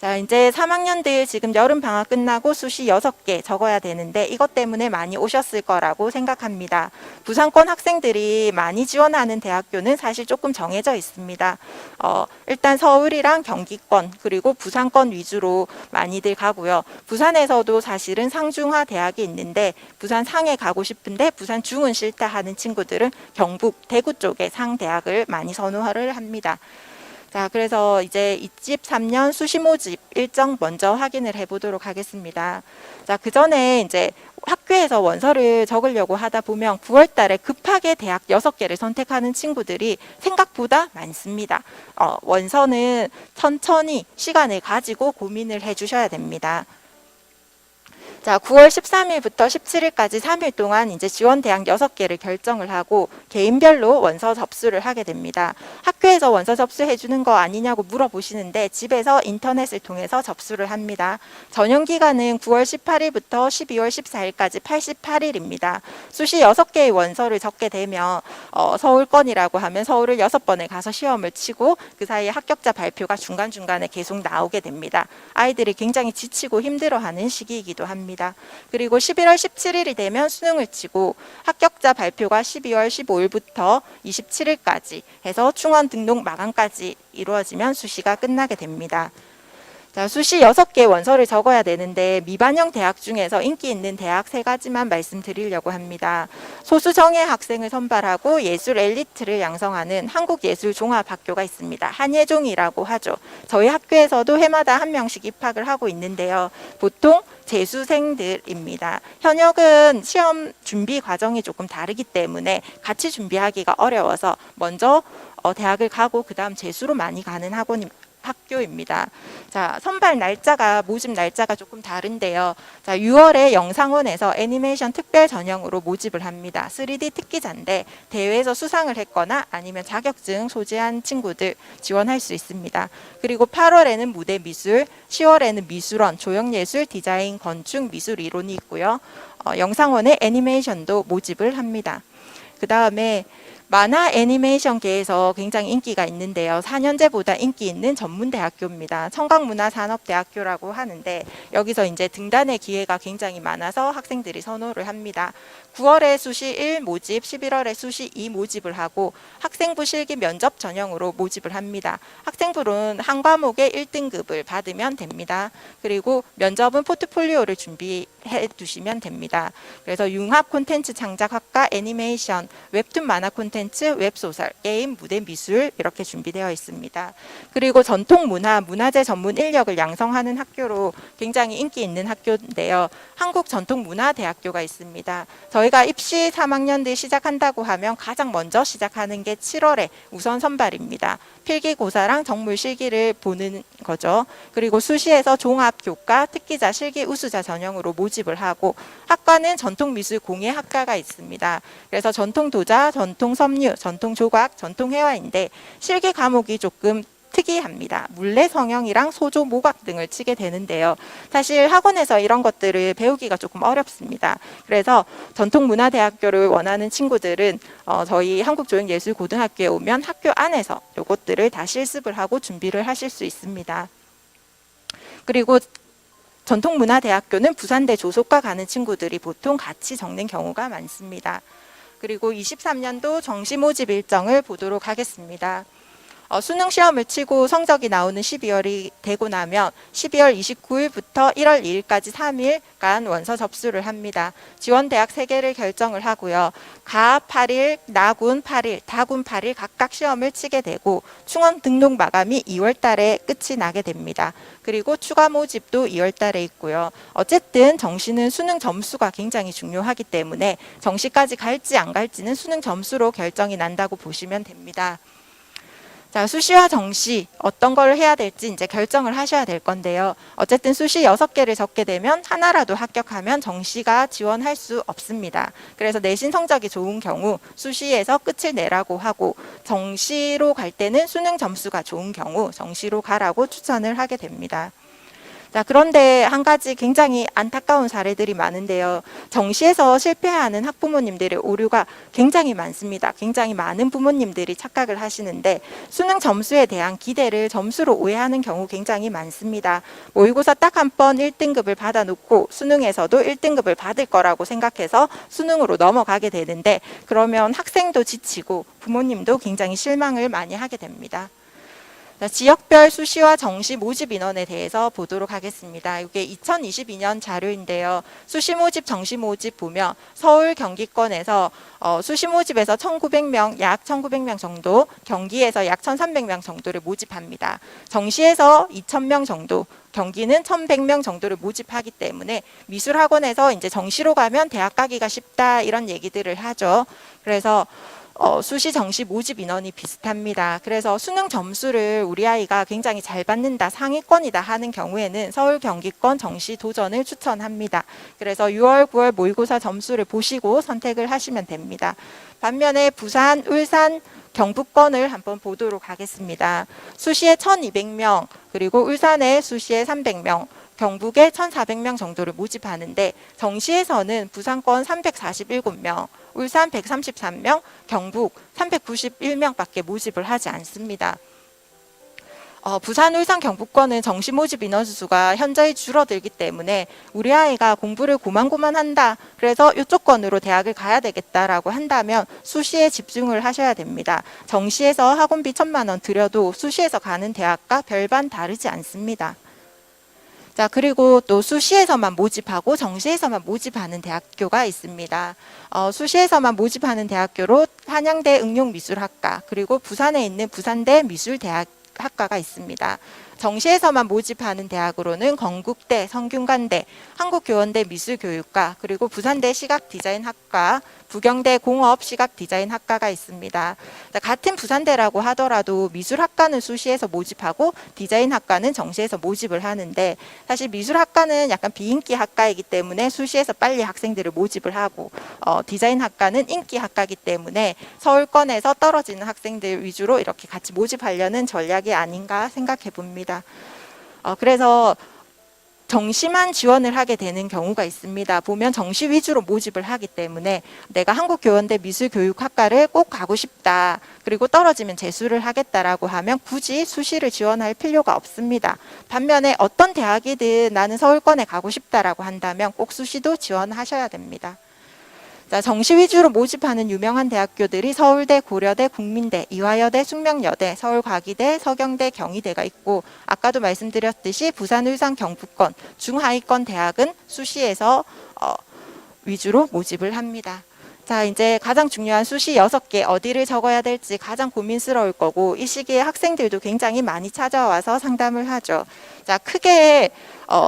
자, 이제 3학년들 지금 여름 방학 끝나고 수시 6개 적어야 되는데 이것 때문에 많이 오셨을 거라고 생각합니다. 부산권 학생들이 많이 지원하는 대학교는 사실 조금 정해져 있습니다. 일단 서울이랑 경기권 그리고 부산권 위주로 많이들 가고요. 부산에서도 사실은 상중하 대학이 있는데 부산 상에 가고 싶은데 부산 중은 싫다 하는 친구들은 경북 대구 쪽에 상대학을 많이 선호를 합니다. 자, 그래서 이제 23년 수시 모집 일정 먼저 확인을 해보도록 하겠습니다. 자, 그 전에 이제 학교에서 원서를 적으려고 하다 보면 9월 달에 급하게 대학 6개를 선택하는 친구들이 생각보다 많습니다. 원서는 천천히 시간을 가지고 고민을 해주셔야 됩니다. 자, 9월 13일부터 17일까지 3일 동안 이제 지원 대학 6개를 결정을 하고 개인별로 원서 접수를 하게 됩니다. 학교에서 원서 접수해 주는 거 아니냐고 물어보시는데 집에서 인터넷을 통해서 접수를 합니다. 전형 기간은 9월 18일부터 12월 14일까지 88일입니다. 수시 6개의 원서를 적게 되면 서울권이라고 하면 서울을 6번에 가서 시험을 치고 그 사이에 합격자 발표가 중간중간에 계속 나오게 됩니다. 아이들이 굉장히 지치고 힘들어하는 시기이기도 합니다. 그리고 11월 17일이 되면 수능을 치고 합격자 발표가 12월 15일부터 27일까지 해서 충원 등록 마감까지 이루어지면 수시가 끝나게 됩니다. 자, 수시 6개 원서를 적어야 되는데 미반영 대학 중에서 인기 있는 대학 3가지만 말씀드리려고 합니다. 소수 정예 학생을 선발하고 예술 엘리트를 양성하는 한국예술종합학교가 있습니다. 한예종이라고 하죠. 저희 학교에서도 해마다 한 명씩 입학을 하고 있는데요. 보통 재수생들입니다. 현역은 시험 준비 과정이 조금 다르기 때문에 같이 준비하기가 어려워서 먼저 대학을 가고 그 다음 재수로 많이 가는 학교입니다. 자, 선발 날짜가 모집 날짜가 조금 다른데요. 자, 6월에 영상원에서 애니메이션 특별 전형으로 모집을 합니다. 3D 특기자인데 대회에서 수상을 했거나 아니면 자격증 소지한 친구들 지원할 수 있습니다. 그리고 8월에는 무대 미술, 10월에는 미술원, 조형예술, 디자인, 건축, 미술 이론이 있고요. 영상원의 애니메이션도 모집을 합니다. 그 다음에 만화 애니메이션계에서 굉장히 인기가 있는데요. 4년제보다 인기 있는 전문대학교입니다. 청각문화산업대학교라고 하는데 여기서 이제 등단의 기회가 굉장히 많아서 학생들이 선호를 합니다. 9월에 수시 1 모집, 11월에 수시 2 모집을 하고 학생부 실기 면접 전형으로 모집을 합니다. 학생부는 한 과목에 1등급을 받으면 됩니다. 그리고 면접은 포트폴리오를 준비해 두시면 됩니다. 그래서 융합 콘텐츠 창작학과 애니메이션, 웹툰 만화 콘텐츠, 웹소설, 게임, 무대 미술 이렇게 준비되어 있습니다. 그리고 전통문화, 문화재 전문 인력을 양성하는 학교로 굉장히 인기 있는 학교인데요. 한국전통문화대학교가 있습니다. 저희가 입시 3학년들 시작한다고 하면 가장 먼저 시작하는 게 7월에 우선 선발입니다. 필기고사랑 정물 실기를 보는 거죠. 그리고 수시에서 종합교과, 특기자, 실기 우수자 전형으로 모집을 하고 학과는 전통미술공예학과가 있습니다. 그래서 전통도자, 전통섬유, 전통조각, 전통회화인데 실기 과목이 조금 특이합니다. 물레 성형이랑 소조 모각 등을 치게 되는데요. 사실 학원에서 이런 것들을 배우기가 조금 어렵습니다. 그래서 전통문화대학교를 원하는 친구들은 저희 한국조형예술고등학교에 오면 학교 안에서 이것들을 다 실습을 하고 준비를 하실 수 있습니다. 그리고 전통문화대학교는 부산대 조속과 가는 친구들이 보통 같이 적는 경우가 많습니다. 그리고 23년도 정시 모집 일정을 보도록 하겠습니다. 수능 시험을 치고 성적이 나오는 12월이 되고 나면 12월 29일부터 1월 2일까지 3일간 원서 접수를 합니다. 지원 대학 3개를 결정을 하고요. 가 8일, 나군 8일, 다군 8일 각각 시험을 치게 되고 충원 등록 마감이 2월 달에 끝이 나게 됩니다. 그리고 추가 모집도 2월 달에 있고요. 어쨌든 정시는 수능 점수가 굉장히 중요하기 때문에 정시까지 갈지 안 갈지는 수능 점수로 결정이 난다고 보시면 됩니다. 자, 수시와 정시 어떤 걸 해야 될지 이제 결정을 하셔야 될 건데요. 어쨌든 수시 6개를 적게 되면 하나라도 합격하면 정시가 지원할 수 없습니다. 그래서 내신 성적이 좋은 경우 수시에서 끝을 내라고 하고 정시로 갈 때는 수능 점수가 좋은 경우 정시로 가라고 추천을 하게 됩니다. 자, 그런데 한 가지 굉장히 안타까운 사례들이 많은데요. 정시에서 실패하는 학부모님들의 오류가 굉장히 많습니다. 굉장히 많은 부모님들이 착각을 하시는데 수능 점수에 대한 기대를 점수로 오해하는 경우 굉장히 많습니다. 모의고사 딱 한 번 1등급을 받아놓고 수능에서도 1등급을 받을 거라고 생각해서 수능으로 넘어가게 되는데 그러면 학생도 지치고 부모님도 굉장히 실망을 많이 하게 됩니다. 지역별 수시와 정시 모집 인원에 대해서 보도록 하겠습니다. 이게 2022년 자료인데요. 수시 모집, 정시 모집 보면 서울 경기권에서 수시 모집에서 1,900명, 약 1,900명 정도, 경기에서 약 1,300명 정도를 모집합니다. 정시에서 2,000명 정도, 경기는 1,100명 정도를 모집하기 때문에 미술학원에서 이제 정시로 가면 대학 가기가 쉽다 이런 얘기들을 하죠. 그래서 수시 정시 모집 인원이 비슷합니다. 그래서 수능 점수를 우리 아이가 굉장히 잘 받는다, 상위권이다 하는 경우에는 서울 경기권 정시 도전을 추천합니다. 그래서 6월, 9월 모의고사 점수를 보시고 선택을 하시면 됩니다. 반면에 부산, 울산, 경북권을 한번 보도록 하겠습니다. 수시에 1,200명, 그리고 울산에 수시에 300명, 경북에 1,400명 정도를 모집하는데 정시에서는 부산권 347명, 울산 133명, 경북 391명밖에 모집을 하지 않습니다. 부산, 울산, 경북권은 정시 모집 인원수가 현저히 줄어들기 때문에 우리 아이가 공부를 고만고만한다. 그래서 이쪽 권으로 대학을 가야 되겠다라고 한다면 수시에 집중을 하셔야 됩니다. 정시에서 학원비 1,000만 원 들여도 수시에서 가는 대학과 별반 다르지 않습니다. 자, 그리고 또 수시에서만 모집하고 정시에서만 모집하는 대학교가 있습니다. 수시에서만 모집하는 대학교로 한양대 응용미술학과, 그리고 부산에 있는 부산대 미술대학학과가 있습니다. 정시에서만 모집하는 대학으로는 건국대, 성균관대, 한국교원대 미술교육과, 그리고 부산대 시각디자인학과, 부경대 공업시각디자인학과가 있습니다. 같은 부산대라고 하더라도 미술학과는 수시에서 모집하고 디자인학과는 정시에서 모집을 하는데 사실 미술학과는 약간 비인기 학과이기 때문에 수시에서 빨리 학생들을 모집을 하고 디자인학과는 인기 학과이기 때문에 서울권에서 떨어지는 학생들 위주로 이렇게 같이 모집하려는 전략이 아닌가 생각해 봅니다. 그래서 정시만 지원을 하게 되는 경우가 있습니다. 보면 정시 위주로 모집을 하기 때문에 내가 한국교원대 미술교육학과를 꼭 가고 싶다. 그리고 떨어지면 재수를 하겠다라고 하면 굳이 수시를 지원할 필요가 없습니다. 반면에 어떤 대학이든 나는 서울권에 가고 싶다라고 한다면 꼭 수시도 지원하셔야 됩니다. 자, 정시 위주로 모집하는 유명한 대학교들이 서울대, 고려대, 국민대, 이화여대, 숙명여대, 서울과기대, 서경대, 경희대가 있고 아까도 말씀드렸듯이 부산, 울산, 경북권, 중하위권 대학은 수시에서 위주로 모집을 합니다. 자, 이제 가장 중요한 수시 6개 어디를 적어야 될지 가장 고민스러울 거고 이 시기에 학생들도 굉장히 많이 찾아와서 상담을 하죠. 자, 크게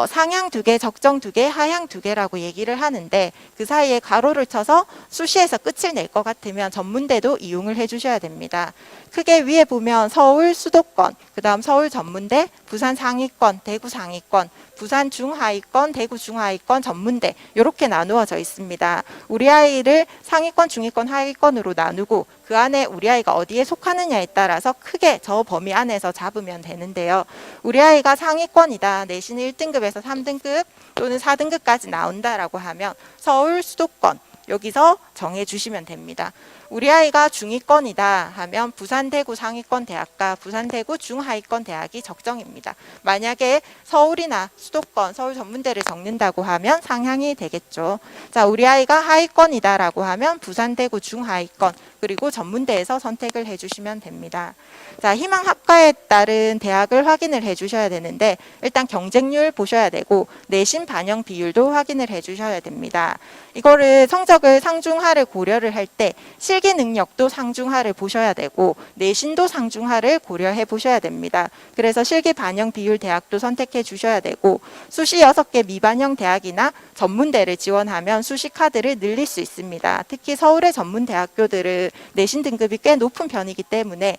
상향 2개, 적정 2개, 하향 2개라고 얘기를 하는데 그 사이에 가로를 쳐서 수시에서 끝을 낼 것 같으면 전문대도 이용을 해주셔야 됩니다. 크게 위에 보면 서울 수도권, 그 다음 서울 전문대, 부산 상위권, 대구 상위권, 부산 중하위권, 대구 중하위권, 전문대 이렇게 나누어져 있습니다. 우리 아이를 상위권, 중위권, 하위권으로 나누고 그 안에 우리 아이가 어디에 속하느냐에 따라서 크게 저 범위 안에서 잡으면 되는데요. 우리 아이가 상위권이다, 내신 1등급에서 3등급 또는 4등급까지 나온다라고 하면 서울 수도권 여기서 정해주시면 됩니다. 우리 아이가 중위권이다 하면 부산, 대구 상위권 대학과 부산, 대구 중하위권 대학이 적정입니다. 만약에 서울이나 수도권, 서울 전문대를 적는다고 하면 상향이 되겠죠. 자, 우리 아이가 하위권이다라고 하면 부산, 대구 중하위권 그리고 전문대에서 선택을 해주시면 됩니다. 자, 희망 학과에 따른 대학을 확인을 해주셔야 되는데 일단 경쟁률 보셔야 되고 내신 반영 비율도 확인을 해주셔야 됩니다. 이거를 성적을 상중하를 고려를 할 때 실기 능력도 상중하를 보셔야 되고 내신도 상중하를 고려해 보셔야 됩니다. 그래서 실기 반영 비율 대학도 선택해 주셔야 되고 수시 6개 미반영 대학이나 전문대를 지원하면 수시 카드를 늘릴 수 있습니다. 특히 서울의 전문 대학교들은 내신 등급이 꽤 높은 편이기 때문에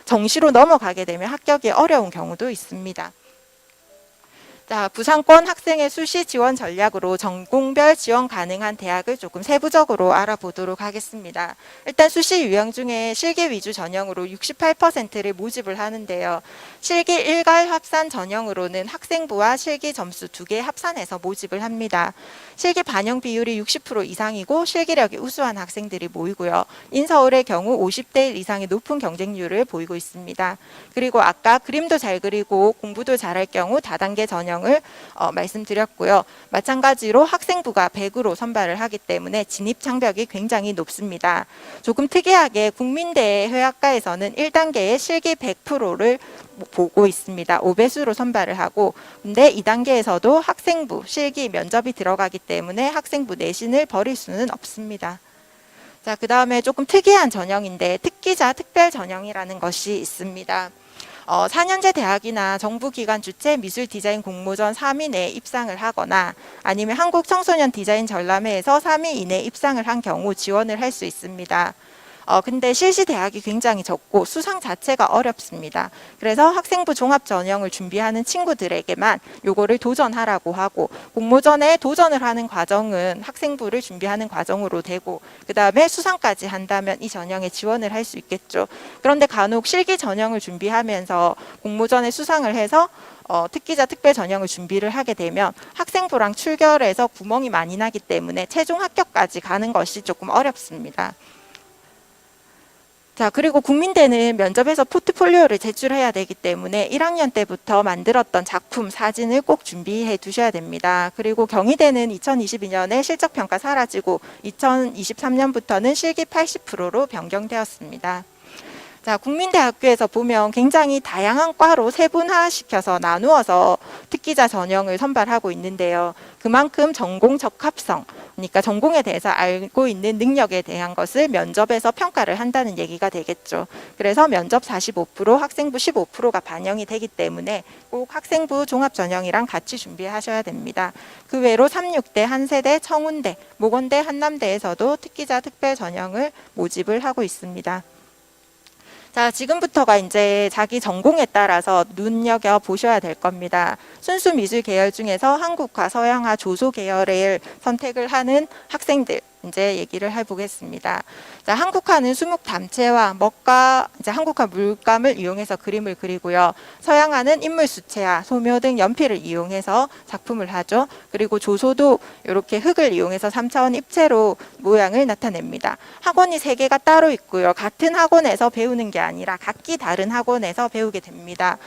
정시로 넘어가게 되면 합격이 어려운 경우도 있습니다. 자, 부산권 학생의 수시 지원 전략으로 전공별 지원 가능한 대학을 조금 세부적으로 알아보도록 하겠습니다. 일단 수시 유형 중에 실기 위주 전형으로 68%를 모집을 하는데요. 실기 일괄 합산 전형으로는 학생부와 실기 점수 2개 합산해서 모집을 합니다. 실기 반영 비율이 60% 이상이고 실기력이 우수한 학생들이 모이고요. 인서울의 경우 50대 1 이상의 높은 경쟁률을 보이고 있습니다. 그리고 아까 그림도 잘 그리고 공부도 잘할 경우 다단계 전형을 말씀드렸고요. 마찬가지로 학생부가 100으로 선발을 하기 때문에 진입 장벽이 굉장히 높습니다. 조금 특이하게 국민대 회학과에서는 1단계의 실기 100%를 보고 있습니다. 5배수로 선발을 하고, 근데 2단계에서도 학생부 실기 면접이 들어가기 때문에 학생부 내신을 버릴 수는 없습니다. 자, 그 다음에 조금 특이한 전형인데 특기자 특별 전형이라는 것이 있습니다. 4년제 대학이나 정부기관 주최 미술 디자인 공모전 3위 내에 입상을 하거나 아니면 한국 청소년 디자인 전람회에서 3위 이내 입상을 한 경우 지원을 할 수 있습니다. 근데 실시 대학이 굉장히 적고 수상 자체가 어렵습니다. 그래서 학생부 종합 전형을 준비하는 친구들에게만 요거를 도전하라고 하고, 공모전에 도전을 하는 과정은 학생부를 준비하는 과정으로 되고, 그 다음에 수상까지 한다면 이 전형에 지원을 할 수 있겠죠. 그런데 간혹 실기 전형을 준비하면서 공모전에 수상을 해서 특기자 특별 전형을 준비를 하게 되면 학생부랑 출결해서 구멍이 많이 나기 때문에 최종 합격까지 가는 것이 조금 어렵습니다. 자, 그리고 국민대는 면접에서 포트폴리오를 제출해야 되기 때문에 1학년 때부터 만들었던 작품, 사진을 꼭 준비해 두셔야 됩니다. 그리고 경희대는 2022년에 실적평가 사라지고 2023년부터는 실기 80%로 변경되었습니다. 자, 국민대학교에서 보면 굉장히 다양한 과로 세분화시켜서 나누어서 특기자 전형을 선발하고 있는데요. 그만큼 전공 적합성, 그러니까 전공에 대해서 알고 있는 능력에 대한 것을 면접에서 평가를 한다는 얘기가 되겠죠. 그래서 면접 45%, 학생부 15%가 반영이 되기 때문에 꼭 학생부 종합 전형이랑 같이 준비하셔야 됩니다. 그 외로 삼육대, 한세대, 청운대, 모건대, 한남대에서도 특기자 특별 전형을 모집을 하고 있습니다. 자, 지금부터가 이제 자기 전공에 따라서 눈여겨 보셔야 될 겁니다. 순수 미술 계열 중에서 한국화, 서양화, 조소 계열을 선택을 하는 학생들 이제 얘기를 해보겠습니다. 자, 한국화는 수묵 담채와 먹과 이제 한국화 물감을 이용해서 그림을 그리고요. 서양화는 인물 수채화, 소묘 등 연필을 이용해서 작품을 하죠. 그리고 조소도 이렇게 흙을 이용해서 3차원 입체로 모양을 나타냅니다. 학원이 3개가 따로 있고요. 같은 학원에서 배우는 게 아니라 각기 다른 학원에서 배우게 됩니다.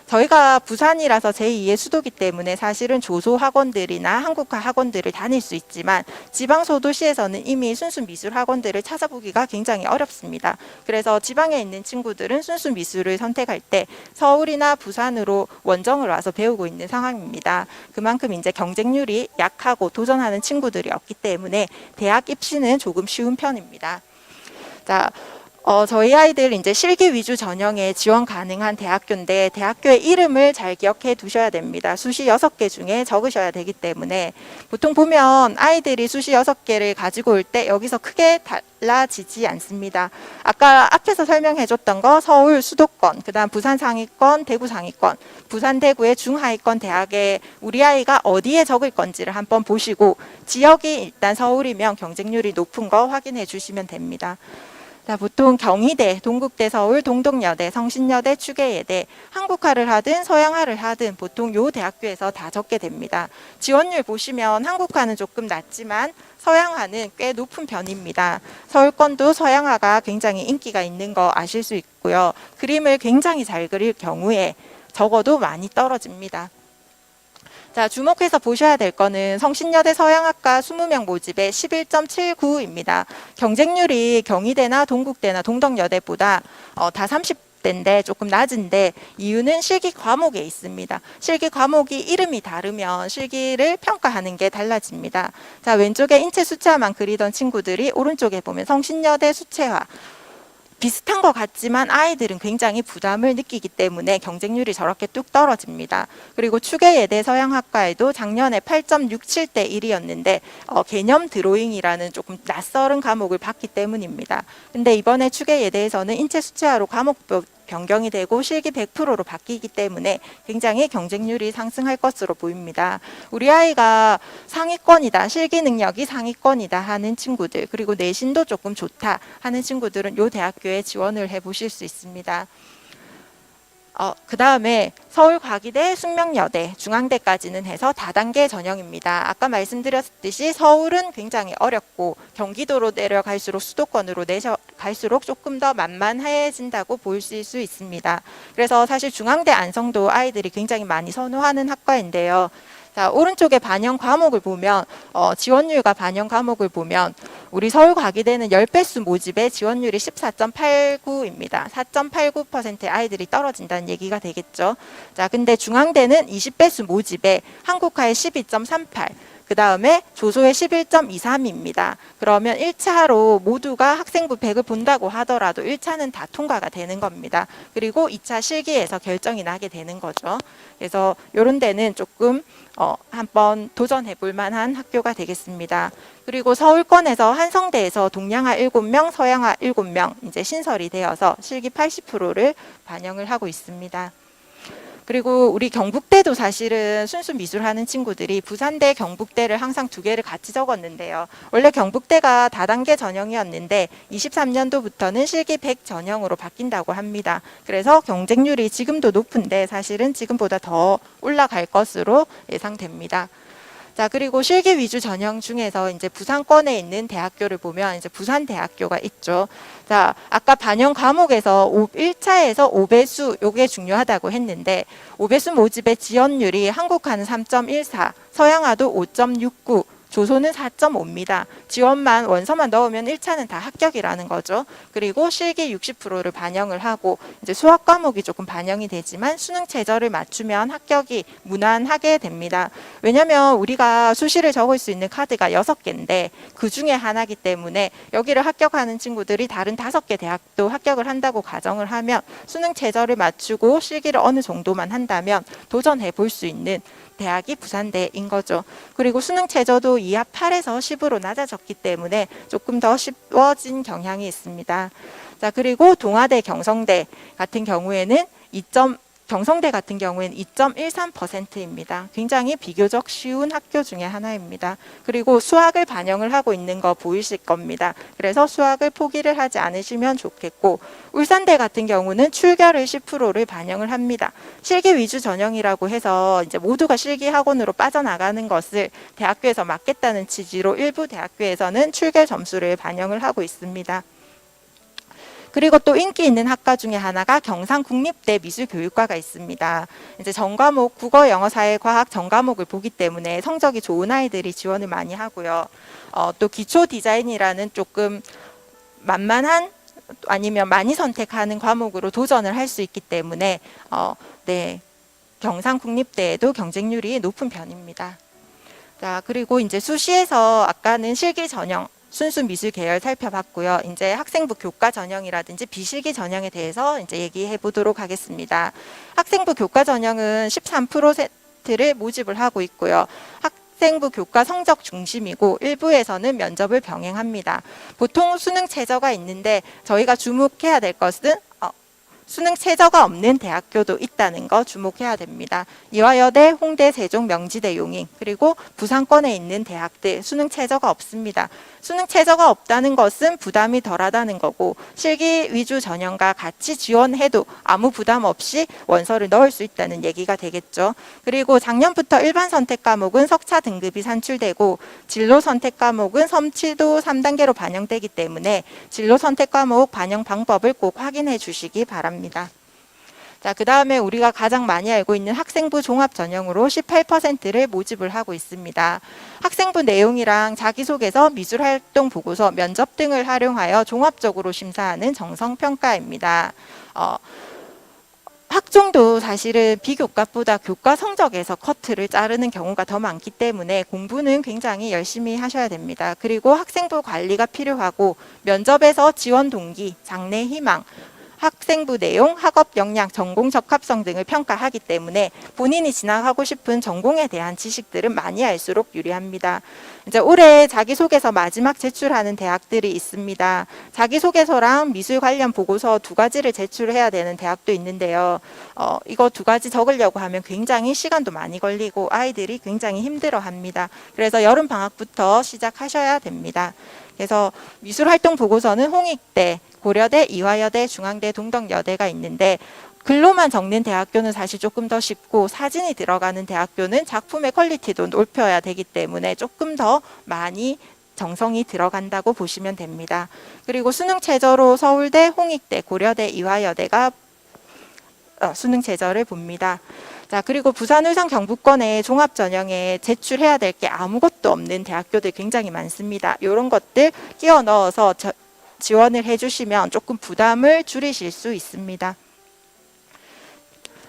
저희가 부산이라서 제2의 수도기 때문에 사실은 조소 학원들이나 한국화 학원들을 다닐 수 있지만 지방 소도시에서는 이미 순수 미술 학원들을 찾아보기가 굉장히 어렵습니다. 그래서 지방에 있는 친구들은 순수 미술을 선택할 때 서울이나 부산으로 원정을 와서 배우고 있는 상황입니다. 그만큼 이제 경쟁률이 약하고 도전하는 친구들이 없기 때문에 대학 입시는 조금 쉬운 편입니다. 자, 저희 아이들 이제 실기 위주 전형에 지원 가능한 대학교인데 대학교의 이름을 잘 기억해 두셔야 됩니다. 수시 6개 중에 적으셔야 되기 때문에 보통 보면 아이들이 수시 6개를 가지고 올 때 여기서 크게 달라지지 않습니다. 아까 앞에서 설명해 줬던 거 서울 수도권, 그다음 부산 상위권, 대구 상위권, 부산 대구의 중하위권 대학에 우리 아이가 어디에 적을 건지를 한번 보시고 지역이 일단 서울이면 경쟁률이 높은 거 확인해 주시면 됩니다. 자, 보통 경희대, 동국대, 서울, 동덕여대, 성신여대, 추계예대, 한국화를 하든 서양화를 하든 보통 요 대학교에서 다 적게 됩니다. 지원율 보시면 한국화는 조금 낮지만 서양화는 꽤 높은 편입니다. 서울권도 서양화가 굉장히 인기가 있는 거 아실 수 있고요. 그림을 굉장히 잘 그릴 경우에 적어도 많이 떨어집니다. 자, 주목해서 보셔야 될 거는 성신여대 서양학과 20명 모집에 11.79입니다. 경쟁률이 경희대나 동국대나 동덕여대보다 다 30대인데 조금 낮은데 이유는 실기 과목에 있습니다. 실기 과목이 이름이 다르면 실기를 평가하는 게 달라집니다. 자, 왼쪽에 인체 수채화만 그리던 친구들이 오른쪽에 보면 성신여대 수채화 비슷한 것 같지만 아이들은 굉장히 부담을 느끼기 때문에 경쟁률이 저렇게 뚝 떨어집니다. 그리고 추계예대 서양학과에도 작년에 8.67대 1이었는데 개념 드로잉이라는 조금 낯설은 과목을 봤기 때문입니다. 근데 이번에 추계예대에서는 인체 수채화로 과목별 변경이 되고 실기 100%로 바뀌기 때문에 굉장히 경쟁률이 상승할 것으로 보입니다. 우리 아이가 상위권이다, 실기 능력이 상위권이다 하는 친구들, 그리고 내신도 조금 좋다 하는 친구들은 이 대학교에 지원을 해보실 수 있습니다. 그 다음에 서울과기대, 숙명여대, 중앙대까지는 해서 다단계 전형입니다. 아까 말씀드렸듯이 서울은 굉장히 어렵고 경기도로 내려갈수록 수도권으로 내려갈수록 조금 더 만만해진다고 보실 수 있습니다. 그래서 사실 중앙대 안성도 아이들이 굉장히 많이 선호하는 학과인데요. 자, 오른쪽에 반영 과목을 보면 지원율과 반영 과목을 보면 우리 서울과기대는 10배수 모집에 지원율이 14.89입니다. 4.89%의 아이들이 떨어진다는 얘기가 되겠죠. 자, 근데 중앙대는 20배수 모집에 한국화에 12.38, 그 다음에 조소에 11.23입니다. 그러면 1차로 모두가 학생부 100을 본다고 하더라도 1차는 다 통과가 되는 겁니다. 그리고 2차 실기에서 결정이 나게 되는 거죠. 그래서 이런 데는 조금 한번 도전해 볼 만한 학교가 되겠습니다. 그리고 서울권에서 한성대에서 동양화 7명, 서양화 7명 이제 신설이 되어서 실기 80%를 반영을 하고 있습니다. 그리고 우리 경북대도 사실은 순수 미술하는 친구들이 부산대, 경북대를 항상 두 개를 같이 적었는데요. 원래 경북대가 다단계 전형이었는데 23년도부터는 실기 100 전형으로 바뀐다고 합니다. 그래서 경쟁률이 지금도 높은데 사실은 지금보다 더 올라갈 것으로 예상됩니다. 자, 그리고 실기 위주 전형 중에서 이제 부산권에 있는 대학교를 보면 이제 부산대학교가 있죠. 자, 아까 반영 과목에서 1차에서 5배수 요게 중요하다고 했는데 5배수 모집의 지원율이 한국화는 3.14, 서양화도 5.69, 조소는 4.5입니다. 지원만 원서만 넣으면 1차는 다 합격이라는 거죠. 그리고 실기 60%를 반영을 하고 이제 수학 과목이 조금 반영이 되지만 수능 최저를 맞추면 합격이 무난하게 됩니다. 왜냐하면 우리가 수시를 적을 수 있는 카드가 6개인데 그 중에 하나이기 때문에 여기를 합격하는 친구들이 다른 5개 대학도 합격을 한다고 가정을 하면 수능 최저를 맞추고 실기를 어느 정도만 한다면 도전해 볼 수 있는 대학이 부산대인 거죠. 그리고 수능 최저도 2합 8에서 10으로 낮아졌기 때문에 조금 더 쉬워진 경향이 있습니다. 자, 그리고 동아대, 경성대 같은 경우에는 경성대 같은 경우에는 2.13%입니다. 굉장히 비교적 쉬운 학교 중에 하나입니다. 그리고 수학을 반영을 하고 있는 거 보이실 겁니다. 그래서 수학을 포기를 하지 않으시면 좋겠고, 울산대 같은 경우는 출결을 10%를 반영을 합니다. 실기 위주 전형이라고 해서 이제 모두가 실기 학원으로 빠져나가는 것을 대학교에서 막겠다는 취지로 일부 대학교에서는 출결 점수를 반영을 하고 있습니다. 그리고 또 인기 있는 학과 중에 하나가 경상국립대 미술교육과가 있습니다. 이제 전과목 국어, 영어, 사회, 과학 전과목을 보기 때문에 성적이 좋은 아이들이 지원을 많이 하고요. 또 기초 디자인이라는 조금 만만한 아니면 많이 선택하는 과목으로 도전을 할 수 있기 때문에 경상국립대에도 경쟁률이 높은 편입니다. 자, 그리고 이제 수시에서 아까는 실기 전형 순수 미술 계열 살펴봤고요. 이제 학생부 교과 전형이라든지 비실기 전형에 대해서 이제 얘기해 보도록 하겠습니다. 학생부 교과 전형은 13%를 모집을 하고 있고요. 학생부 교과 성적 중심이고 일부에서는 면접을 병행합니다. 보통 수능 최저가 있는데 저희가 주목해야 될 것은 수능 최저가 없는 대학교도 있다는 거 주목해야 됩니다. 이화여대, 홍대, 세종, 명지대, 용인, 그리고 부산권에 있는 대학들 수능 최저가 없습니다. 수능 최저가 없다는 것은 부담이 덜하다는 거고 실기 위주 전형과 같이 지원해도 아무 부담 없이 원서를 넣을 수 있다는 얘기가 되겠죠. 그리고 작년부터 일반 선택 과목은 석차 등급이 산출되고 진로 선택 과목은 섬치도 3단계로 반영되기 때문에 진로 선택 과목 반영 방법을 꼭 확인해 주시기 바랍니다. 자, 그 다음에 우리가 가장 많이 알고 있는 학생부 종합 전형으로 18%를 모집을 하고 있습니다. 학생부 내용이랑 자기소개서, 미술활동 보고서, 면접 등을 활용하여 종합적으로 심사하는 정성평가입니다. 학종도 사실은 비교과보다 교과 성적에서 커트를 자르는 경우가 더 많기 때문에 공부는 굉장히 열심히 하셔야 됩니다. 그리고 학생부 관리가 필요하고 면접에서 지원 동기, 장래 희망, 학생부 내용, 학업 역량, 전공 적합성 등을 평가하기 때문에 본인이 진학하고 싶은 전공에 대한 지식들은 많이 알수록 유리합니다. 이제 올해 자기소개서 마지막 제출하는 대학들이 있습니다. 자기소개서랑 미술 관련 보고서 두 가지를 제출해야 되는 대학도 있는데요. 이거 두 가지 적으려고 하면 굉장히 시간도 많이 걸리고 아이들이 굉장히 힘들어합니다. 그래서 여름 방학부터 시작하셔야 됩니다. 그래서 미술활동 보고서는 홍익대, 고려대, 이화여대, 중앙대, 동덕여대가 있는데 글로만 적는 대학교는 사실 조금 더 쉽고 사진이 들어가는 대학교는 작품의 퀄리티도 높여야 되기 때문에 조금 더 많이 정성이 들어간다고 보시면 됩니다. 그리고 수능 최저로 서울대, 홍익대, 고려대, 이화여대가 수능 최저를 봅니다. 자, 그리고 부산, 울산, 경북권의 종합전형에 제출해야 될 게 아무것도 없는 대학교들 굉장히 많습니다. 이런 것들 끼워 넣어서 지원을 해주시면 조금 부담을 줄이실 수 있습니다.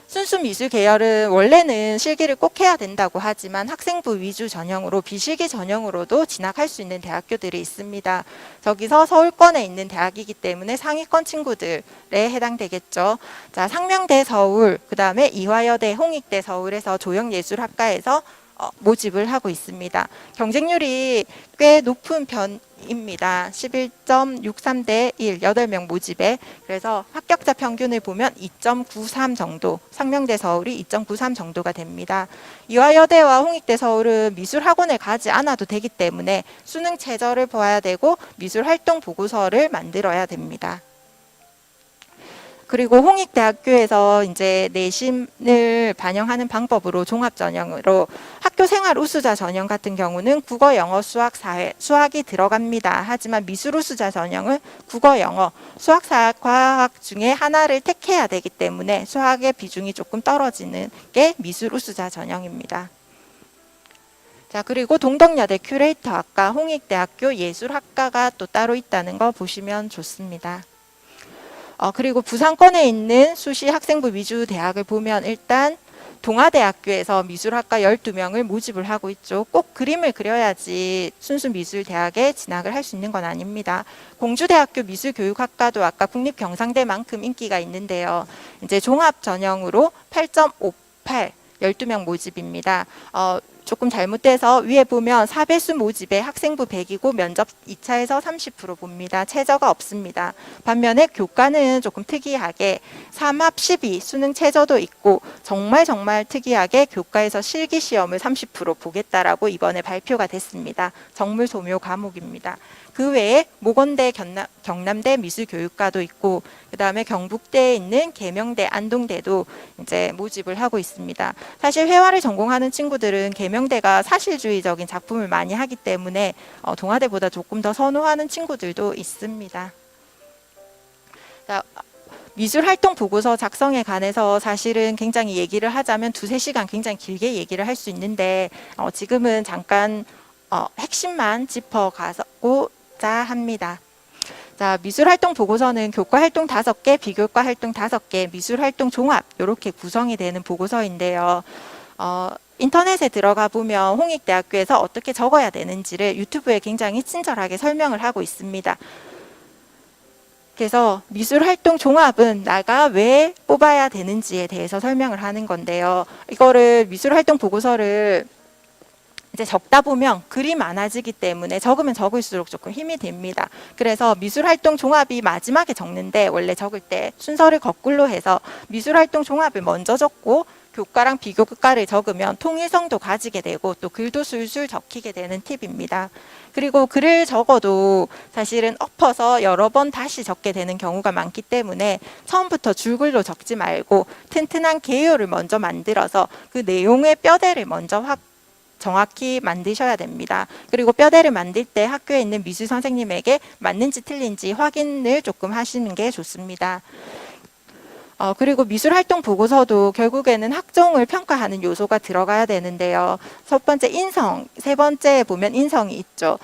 순수 미술 계열은 원래는 실기를 꼭 해야 된다고 하지만 학생부 위주 전형으로 비실기 전형으로도 진학할 수 있는 대학교들이 있습니다. 저기서 서울권에 있는 대학이기 때문에 상위권 친구들에 해당되겠죠. 자, 상명대 서울, 그 다음에 이화여대, 홍익대 서울에서 조형예술학과에서 모집을 하고 있습니다. 경쟁률이 꽤 높은 편입니다. 11.63대 1, 8명 모집에. 그래서 합격자 평균을 보면 2.93 정도, 상명대 서울이 2.93 정도가 됩니다. 이화여대와 홍익대 서울은 미술학원을 가지 않아도 되기 때문에 수능 최저를 봐야 되고 미술활동 보고서를 만들어야 됩니다. 그리고 홍익대학교에서 이제 내신을 반영하는 방법으로 종합전형으로 학교생활 우수자 전형 같은 경우는 국어, 영어, 수학, 사회, 수학이 들어갑니다. 하지만 미술 우수자 전형은 국어, 영어, 수학, 사학, 과학 중에 하나를 택해야 되기 때문에 수학의 비중이 조금 떨어지는 게 미술 우수자 전형입니다. 자, 그리고 동덕여대 큐레이터학과, 홍익대학교 예술학과가 또 따로 있다는 거 보시면 좋습니다. 그리고 부산권에 있는 수시 학생부 위주 대학을 보면 일단 동아대학교에서 미술학과 12명을 모집을 하고 있죠. 꼭 그림을 그려야지 순수 미술대학에 진학을 할 수 있는 건 아닙니다. 공주대학교 미술교육학과도 아까 국립경상대만큼 인기가 있는데요. 이제 종합 전형으로 8.58 12명 모집입니다. 조금 잘못돼서 위에 보면 4배수 모집에 학생부 100이고 면접 2차에서 30% 봅니다. 최저가 없습니다. 반면에 교과는 조금 특이하게 3합 12 수능 최저도 있고 정말 특이하게 교과에서 실기시험을 30% 보겠다라고 이번에 발표가 됐습니다. 정물소묘 과목입니다. 그 외에 모건대, 경남대 미술교육과도 있고 그 다음에 경북대에 있는 계명대, 안동대도 이제 모집을 하고 있습니다. 사실 회화를 전공하는 친구들은 계명대가 사실주의적인 작품을 많이 하기 때문에 동아대보다 조금 더 선호하는 친구들도 있습니다. 자, 미술활동 보고서 작성에 관해서 사실은 굉장히 얘기를 하자면 2-3시간 굉장히 길게 얘기를 할 수 있는데 지금은 잠깐 핵심만 짚어가고자 합니다. 자, 미술활동 보고서는 교과활동 5개, 비교과 활동 5개, 미술활동 종합 이렇게 구성이 되는 보고서인데요. 인터넷에 들어가 보면 홍익대학교에서 어떻게 적어야 되는지를 유튜브에 굉장히 친절하게 설명을 하고 있습니다. 그래서 미술활동 종합은 내가 왜 뽑아야 되는지에 대해서 설명을 하는 건데요. 이거를 미술활동 보고서를 이제 적다 보면 글이 많아지기 때문에 적으면 적을수록 조금 힘이 됩니다. 그래서 미술활동 종합이 마지막에 적는데 원래 적을 때 순서를 거꾸로 해서 미술활동 종합을 먼저 적고 교과랑 비교과를 적으면 통일성도 가지게 되고 또 글도 술술 적히게 되는 팁입니다. 그리고 글을 적어도 사실은 엎어서 여러 번 다시 적게 되는 경우가 많기 때문에 처음부터 줄글로 적지 말고 튼튼한 개요를 먼저 만들어서 그 내용의 뼈대를 먼저 정확히 만드셔야 됩니다. 그리고 뼈대를 만들 때 학교에 있는 미술 선생님에게 맞는지 틀린지 확인을 조금 하시는 게 좋습니다. 그리고 미술활동 보고서도 결국에는 학종을 평가하는 요소가 들어가야 되는데요. 첫 번째 인성, 세 번째 보면 인성이 있죠.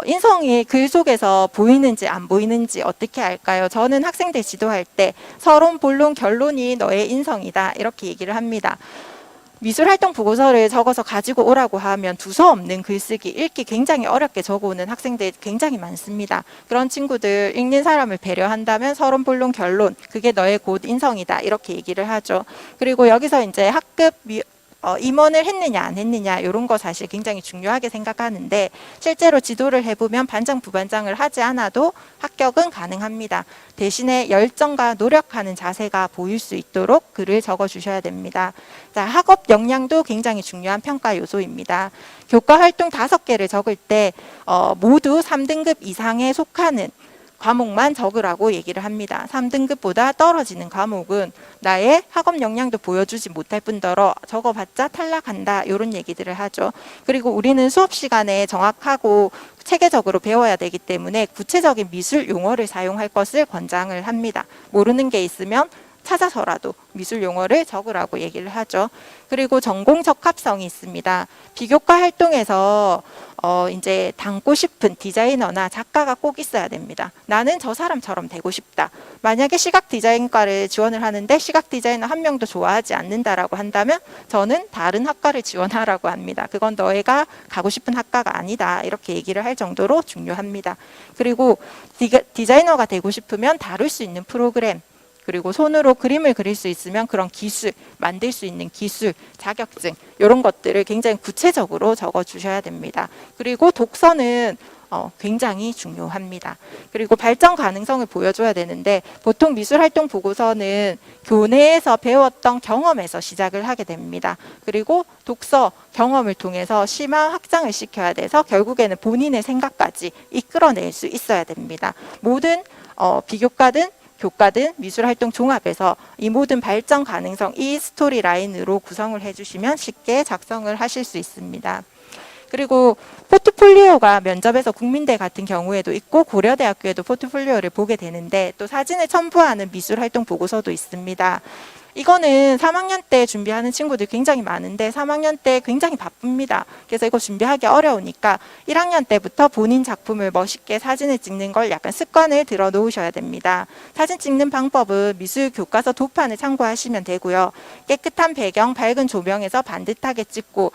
인성이 글 속에서 보이는지 안 보이는지 어떻게 알까요? 저는 학생들 지도할 때 서론, 본론, 결론이 너의 인성이다 이렇게 얘기를 합니다. 미술활동 보고서를 적어서 가지고 오라고 하면 두서없는 글쓰기, 읽기 굉장히 어렵게 적어오는 학생들이 굉장히 많습니다. 그런 친구들 읽는 사람을 배려한다면 서론, 본론, 결론, 그게 너의 곧 인성이다 이렇게 얘기를 하죠. 그리고 여기서 이제 학급 임원을 했느냐 안 했느냐 이런 거 사실 굉장히 중요하게 생각하는데 실제로 지도를 해보면 반장, 부반장을 하지 않아도 합격은 가능합니다. 대신에 열정과 노력하는 자세가 보일 수 있도록 글을 적어주셔야 됩니다. 자, 학업 역량도 굉장히 중요한 평가 요소입니다. 교과 활동 5개를 적을 때 모두 3등급 이상에 속하는 과목만 적으라고 얘기를 합니다. 3등급보다 떨어지는 과목은 나의 학업 역량도 보여주지 못할 뿐더러 적어봤자 탈락한다 이런 얘기들을 하죠. 그리고 우리는 수업 시간에 정확하고 체계적으로 배워야 되기 때문에 구체적인 미술 용어를 사용할 것을 권장을 합니다. 모르는 게 있으면 찾아서라도 미술 용어를 적으라고 얘기를 하죠. 그리고 전공 적합성이 있습니다. 비교과 활동에서 이제 닮고 싶은 디자이너나 작가가 꼭 있어야 됩니다. 나는 저 사람처럼 되고 싶다. 만약에 시각 디자인과를 지원을 하는데 시각 디자이너 한 명도 좋아하지 않는다라고 한다면 저는 다른 학과를 지원하라고 합니다. 그건 너희가 가고 싶은 학과가 아니다. 이렇게 얘기를 할 정도로 중요합니다. 그리고 디자이너가 되고 싶으면 다룰 수 있는 프로그램, 그리고 손으로 그림을 그릴 수 있으면 그런 기술, 만들 수 있는 기술, 자격증 이런 것들을 굉장히 구체적으로 적어주셔야 됩니다. 그리고 독서는 굉장히 중요합니다. 그리고 발전 가능성을 보여줘야 되는데 보통 미술활동 보고서는 교내에서 배웠던 경험에서 시작을 하게 됩니다. 그리고 독서 경험을 통해서 심화 확장을 시켜야 돼서 결국에는 본인의 생각까지 이끌어낼 수 있어야 됩니다. 모든 비교과든 교과든 미술활동 종합에서 이 모든 발전 가능성, 이 스토리 라인으로 구성을 해주시면 쉽게 작성을 하실 수 있습니다. 그리고 포트폴리오가 면접에서 국민대 같은 경우에도 있고 고려대학교에도 포트폴리오를 보게 되는데 또 사진을 첨부하는 미술활동 보고서도 있습니다. 이거는 3학년 때 준비하는 친구들 굉장히 많은데 3학년 때 굉장히 바쁩니다. 그래서 이거 준비하기 어려우니까 1학년 때부터 본인 작품을 멋있게 사진을 찍는 걸 약간 습관을 들어 놓으셔야 됩니다. 사진 찍는 방법은 미술 교과서 도판을 참고하시면 되고요. 깨끗한 배경, 밝은 조명에서 반듯하게 찍고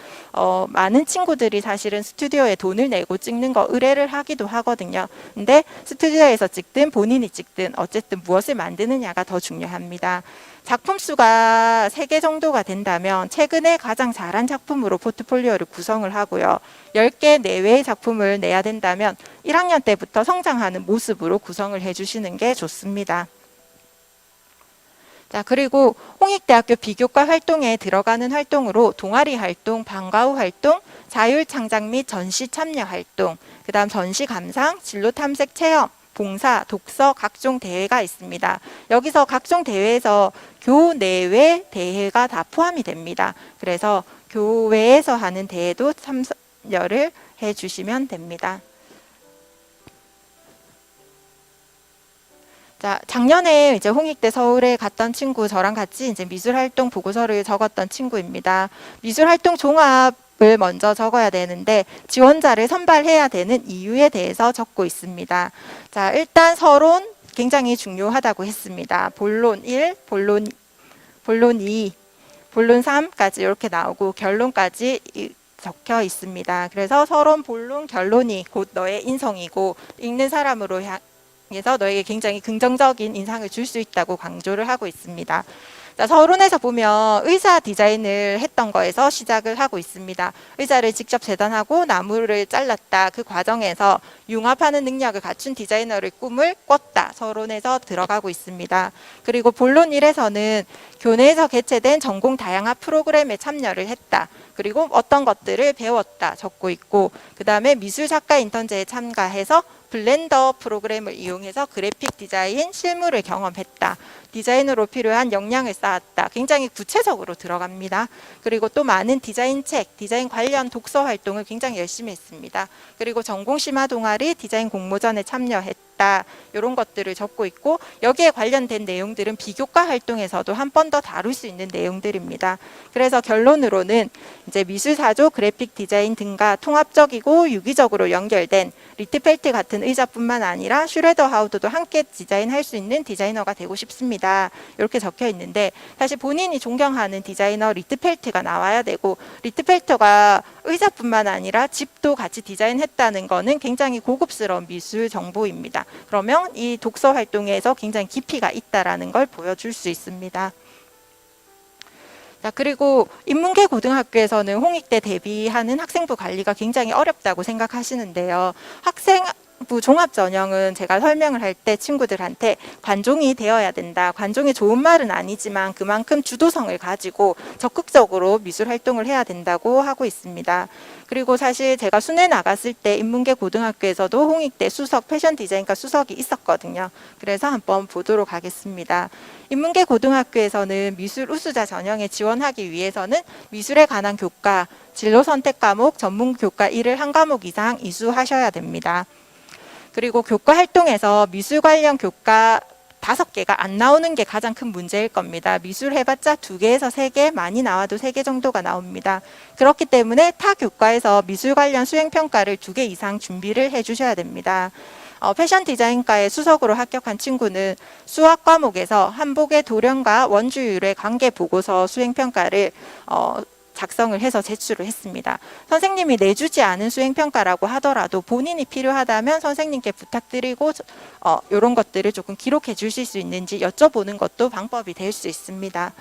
많은 친구들이 사실은 스튜디오에 돈을 내고 찍는 거 의뢰를 하기도 하거든요. 근데 스튜디오에서 찍든 본인이 찍든 어쨌든 무엇을 만드느냐가 더 중요합니다. 작품 수가 3개 정도가 된다면 최근에 가장 잘한 작품으로 포트폴리오를 구성을 하고요. 10개 내외의 작품을 내야 된다면 1학년 때부터 성장하는 모습으로 구성을 해주시는 게 좋습니다. 자, 그리고 홍익대학교 비교과 활동에 들어가는 활동으로 동아리 활동, 방과후 활동, 자율창작 및 전시 참여 활동, 그 다음 전시 감상, 진로 탐색 체험, 봉사, 독서, 각종 대회가 있습니다. 여기서 각종 대회에서 교내외 대회가 다 포함이 됩니다. 그래서 교외에서 하는 대회도 참여를 해주시면 됩니다. 자, 작년에 이제 홍익대 서울에 갔던 친구 저랑 같이 이제 미술활동 보고서를 적었던 친구입니다. 미술활동 종합을 먼저 적어야 되는데 지원자를 선발해야 되는 이유에 대해서 적고 있습니다. 자, 일단 서론 굉장히 중요하다고 했습니다. 본론 1, 본론 2, 본론 3까지 이렇게 나오고 결론까지 적혀 있습니다. 그래서 서론, 본론, 결론이 곧 너의 인성이고 읽는 사람으로 향해서 너에게 굉장히 긍정적인 인상을 줄 수 있다고 강조를 하고 있습니다. 자, 서론에서 보면 의자 디자인을 했던 거에서 시작을 하고 있습니다. 의자를 직접 재단하고 나무를 잘랐다. 그 과정에서 융합하는 능력을 갖춘 디자이너의 꿈을 꿨다. 서론에서 들어가고 있습니다. 그리고 본론 1에서는 교내에서 개최된 전공 다양한 프로그램에 참여를 했다. 그리고 어떤 것들을 배웠다 적고 있고 그 다음에 미술작가 인턴제에 참가해서 블렌더 프로그램을 이용해서 그래픽 디자인 실무를 경험했다. 디자인으로 필요한 역량을 쌓았다. 굉장히 구체적으로 들어갑니다. 그리고 또 많은 디자인 책, 디자인 관련 독서 활동을 굉장히 열심히 했습니다. 그리고 전공 심화 동아리 디자인 공모전에 참여했다. 있다. 이런 것들을 적고 있고 여기에 관련된 내용들은 비교과 활동에서도 한 번 더 다룰 수 있는 내용들입니다. 그래서 결론으로는 이제 미술사조, 그래픽 디자인 등과 통합적이고 유기적으로 연결된 리트펠트 같은 의자뿐만 아니라 슈레더 하우드도 함께 디자인할 수 있는 디자이너가 되고 싶습니다. 이렇게 적혀 있는데 사실 본인이 존경하는 디자이너 리트펠트가 나와야 되고 리트펠트가 의자뿐만 아니라 집도 같이 디자인했다는 거는 굉장히 고급스러운 미술 정보입니다. 그러면 이 독서 활동에서 굉장히 깊이가 있다라는 걸 보여줄 수 있습니다. 자, 그리고 인문계 고등학교에서는 홍익대 대비하는 학생부 관리가 굉장히 어렵다고 생각하시는데요. 학생부 종합전형은 제가 설명을 할 때 친구들한테 관종이 되어야 된다. 관종이 좋은 말은 아니지만 그만큼 주도성을 가지고 적극적으로 미술 활동을 해야 된다고 하고 있습니다. 그리고 사실 제가 순회 나갔을 때 인문계 고등학교에서도 홍익대 수석 패션 디자인과 수석이 있었거든요. 그래서 한번 보도록 하겠습니다. 인문계 고등학교에서는 미술 우수자 전형에 지원하기 위해서는 미술에 관한 교과, 진로 선택 과목, 전문 교과 1을 한 과목 이상 이수하셔야 됩니다. 그리고 교과 활동에서 미술 관련 교과 5개가 안 나오는 게 가장 큰 문제일 겁니다. 미술 해봤자 2개에서 3개, 많이 나와도 3개 정도가 나옵니다. 그렇기 때문에 타 교과에서 미술 관련 수행평가를 2개 이상 준비를 해주셔야 됩니다. 패션 디자인과에 수석으로 합격한 친구는 수학 과목에서 한복의 돌연과 원주율의 관계 보고서 수행평가를 작성을 해서 제출을 했습니다. 선생님이 내주지 않은 수행평가라고 하더라도 본인이 필요하다면 선생님께 부탁드리고 이런 것들을 조금 기록해 주실 수 있는지 여쭤보는 것도 방법이 될 수 있습니다.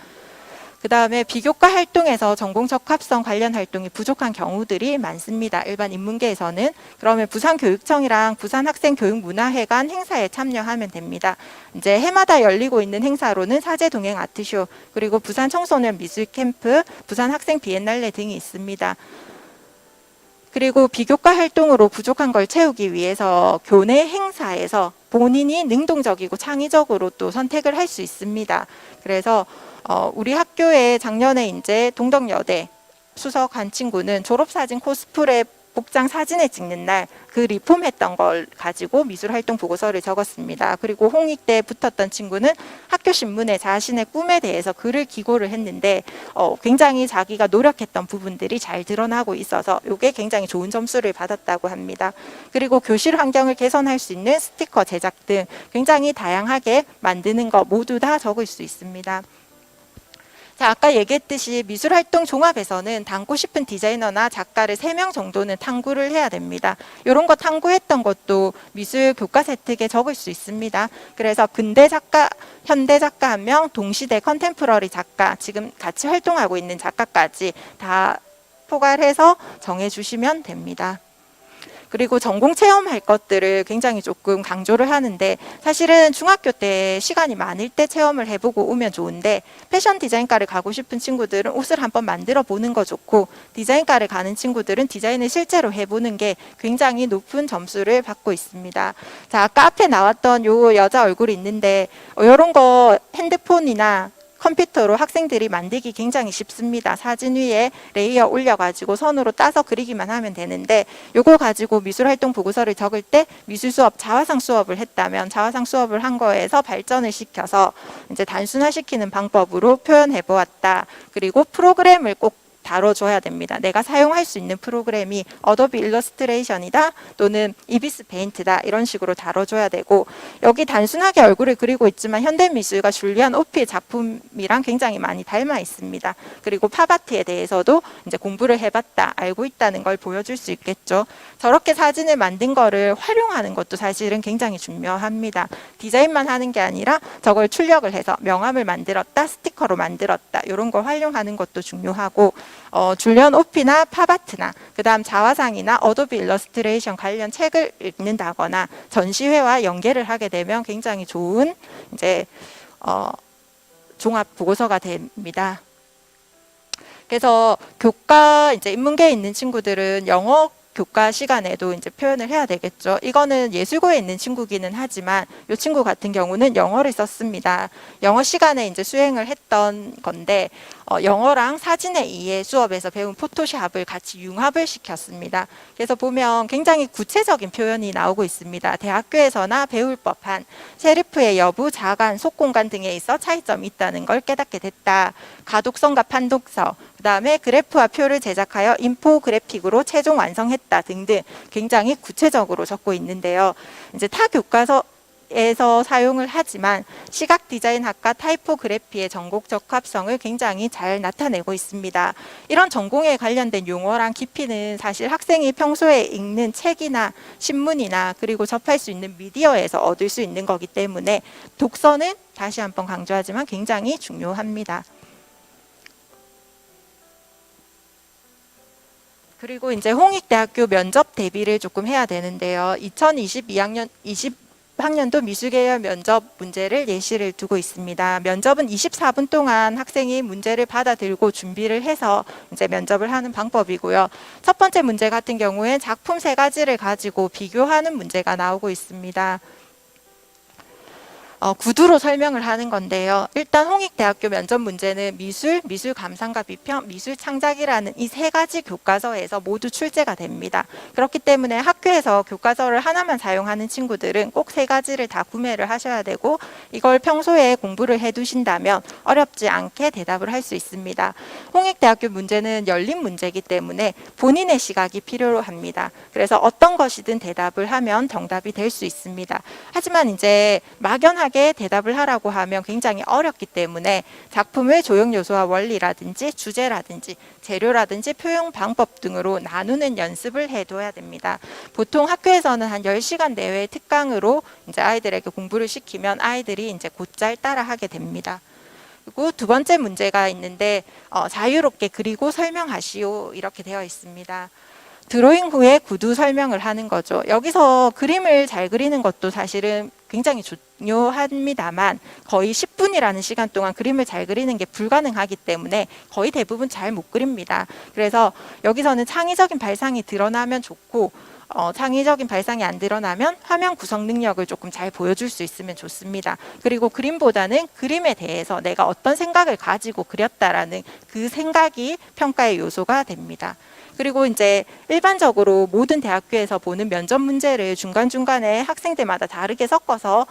그 다음에 비교과 활동에서 전공 적합성 관련 활동이 부족한 경우들이 많습니다. 일반 인문계에서는. 그러면 부산교육청이랑 부산학생교육문화회관 행사에 참여하면 됩니다. 이제 해마다 열리고 있는 행사로는 사제동행 아트쇼, 그리고 부산 청소년 미술 캠프, 부산 학생 비엔날레 등이 있습니다. 그리고 비교과 활동으로 부족한 걸 채우기 위해서 교내 행사에서 본인이 능동적이고 창의적으로 또 선택을 할 수 있습니다. 그래서 우리 학교에 작년에 이제 동덕여대 수석한 친구는 졸업사진 코스프레 복장 사진을 찍는 날 그 리폼했던 걸 가지고 미술활동 보고서를 적었습니다. 그리고 홍익대에 붙었던 친구는 학교 신문에 자신의 꿈에 대해서 글을 기고를 했는데 굉장히 자기가 노력했던 부분들이 잘 드러나고 있어서 이게 굉장히 좋은 점수를 받았다고 합니다. 그리고 교실 환경을 개선할 수 있는 스티커 제작 등 굉장히 다양하게 만드는 거 모두 다 적을 수 있습니다. 자, 아까 얘기했듯이 미술활동 종합에서는 닮고 싶은 디자이너나 작가를 3명 정도는 탐구를 해야 됩니다. 이런 거 탐구했던 것도 미술 교과 세특에 적을 수 있습니다. 그래서 근대 작가, 현대 작가 1명, 동시대 컨템포러리 작가, 지금 같이 활동하고 있는 작가까지 다 포괄해서 정해주시면 됩니다. 그리고 전공 체험할 것들을 굉장히 조금 강조를 하는데 사실은 중학교 때 시간이 많을 때 체험을 해보고 오면 좋은데 패션 디자인과를 가고 싶은 친구들은 옷을 한번 만들어 보는 거 좋고 디자인과를 가는 친구들은 디자인을 실제로 해보는 게 굉장히 높은 점수를 받고 있습니다. 자, 아까 앞에 나왔던 요 여자 얼굴이 있는데 이런 거 핸드폰이나 컴퓨터로 학생들이 만들기 굉장히 쉽습니다. 사진 위에 레이어 올려가지고 선으로 따서 그리기만 하면 되는데 요거 가지고 미술활동 보고서를 적을 때 미술 수업, 자화상 수업을 했다면 자화상 수업을 한 거에서 발전을 시켜서 이제 단순화시키는 방법으로 표현해 보았다. 그리고 프로그램을 꼭 다뤄줘야 됩니다. 내가 사용할 수 있는 프로그램이 어도비 일러스트레이션이다 또는 이비스 페인트다 이런 식으로 다뤄줘야 되고 여기 단순하게 얼굴을 그리고 있지만 현대미술가 줄리안 오피의 작품이랑 굉장히 많이 닮아 있습니다. 그리고 팝아트에 대해서도 이제 공부를 해봤다, 알고 있다는 걸 보여줄 수 있겠죠. 저렇게 사진을 만든 거를 활용하는 것도 사실은 굉장히 중요합니다. 디자인만 하는 게 아니라 저걸 출력을 해서 명함을 만들었다, 스티커로 만들었다 이런 걸 활용하는 것도 중요하고 줄리안 오피나 팝아트나 그 다음 자화상이나 어도비 일러스트레이션 관련 책을 읽는다거나 전시회와 연계를 하게 되면 굉장히 좋은 이제 종합 보고서가 됩니다. 그래서 교과 이제 인문계에 있는 친구들은 영어 교과 시간에도 이제 표현을 해야 되겠죠. 이거는 예술고에 있는 친구기는 하지만 이 친구 같은 경우는 영어를 썼습니다. 영어 시간에 이제 수행을 했던 건데 영어랑 사진에 의해 수업에서 배운 포토샵을 같이 융합을 시켰습니다. 그래서 보면 굉장히 구체적인 표현이 나오고 있습니다. 대학교에서나 배울 법한 셰리프의 여부, 자간, 속공간 등에 있어 차이점이 있다는 걸 깨닫게 됐다. 가독성과 판독서, 그 다음에 그래프와 표를 제작하여 인포그래픽으로 최종 완성했다 등등 굉장히 구체적으로 적고 있는데요. 이제 타 교과서에서 사용을 하지만 시각 디자인학과 타이포그래피의 전공 적합성을 굉장히 잘 나타내고 있습니다. 이런 전공에 관련된 용어랑 깊이는 사실 학생이 평소에 읽는 책이나 신문이나 그리고 접할 수 있는 미디어에서 얻을 수 있는 거기 때문에 독서는 다시 한번 강조하지만 굉장히 중요합니다. 그리고 이제 홍익대학교 면접 대비를 조금 해야 되는데요. 2022학년도 미술계열 면접 문제를 예시를 두고 있습니다. 면접은 24분 동안 학생이 문제를 받아들고 준비를 해서 이제 면접을 하는 방법이고요. 첫 번째 문제 같은 경우엔 작품 3가지를 가지고 비교하는 문제가 나오고 있습니다. 구두로 설명을 하는 건데요. 일단 홍익대학교 면접 문제는 미술, 미술 감상과 비평, 미술 창작이라는 이 3가지 교과서에서 모두 출제가 됩니다. 그렇기 때문에 학교에서 교과서를 하나만 사용하는 친구들은 꼭 3가지를 다 구매를 하셔야 되고 이걸 평소에 공부를 해두신다면 어렵지 않게 대답을 할 수 있습니다. 홍익대학교 문제는 열린 문제이기 때문에 본인의 시각이 필요로 합니다. 그래서 어떤 것이든 대답을 하면 정답이 될 수 있습니다. 하지만 이제 막연하게 대답을 하라고 하면 굉장히 어렵기 때문에 작품을 조형 요소와 원리라든지 주제라든지 재료라든지 표현 방법 등으로 나누는 연습을 해둬야 됩니다. 보통 학교에서는 한 10시간 내외의 특강으로 이제 아이들에게 공부를 시키면 아이들이 이제 곧잘 따라하게 됩니다. 그리고 두 번째 문제가 있는데 자유롭게 그리고 설명하시오 이렇게 되어 있습니다. 드로잉 후에 구두 설명을 하는 거죠. 여기서 그림을 잘 그리는 것도 사실은 굉장히 중요합니다만 거의 10분이라는 시간 동안 그림을 잘 그리는 게 불가능하기 때문에 거의 대부분 잘 못 그립니다. 그래서 여기서는 창의적인 발상이 드러나면 좋고 창의적인 발상이 안 드러나면 화면 구성 능력을 조금 잘 보여줄 수 있으면 좋습니다. 그리고 그림보다는 그림에 대해서 내가 어떤 생각을 가지고 그렸다라는 그 생각이 평가의 요소가 됩니다. 그리고 이제 일반적으로 모든 대학교에서 보는 면접 문제를 중간중간에 학생들마다 다르게 섞어서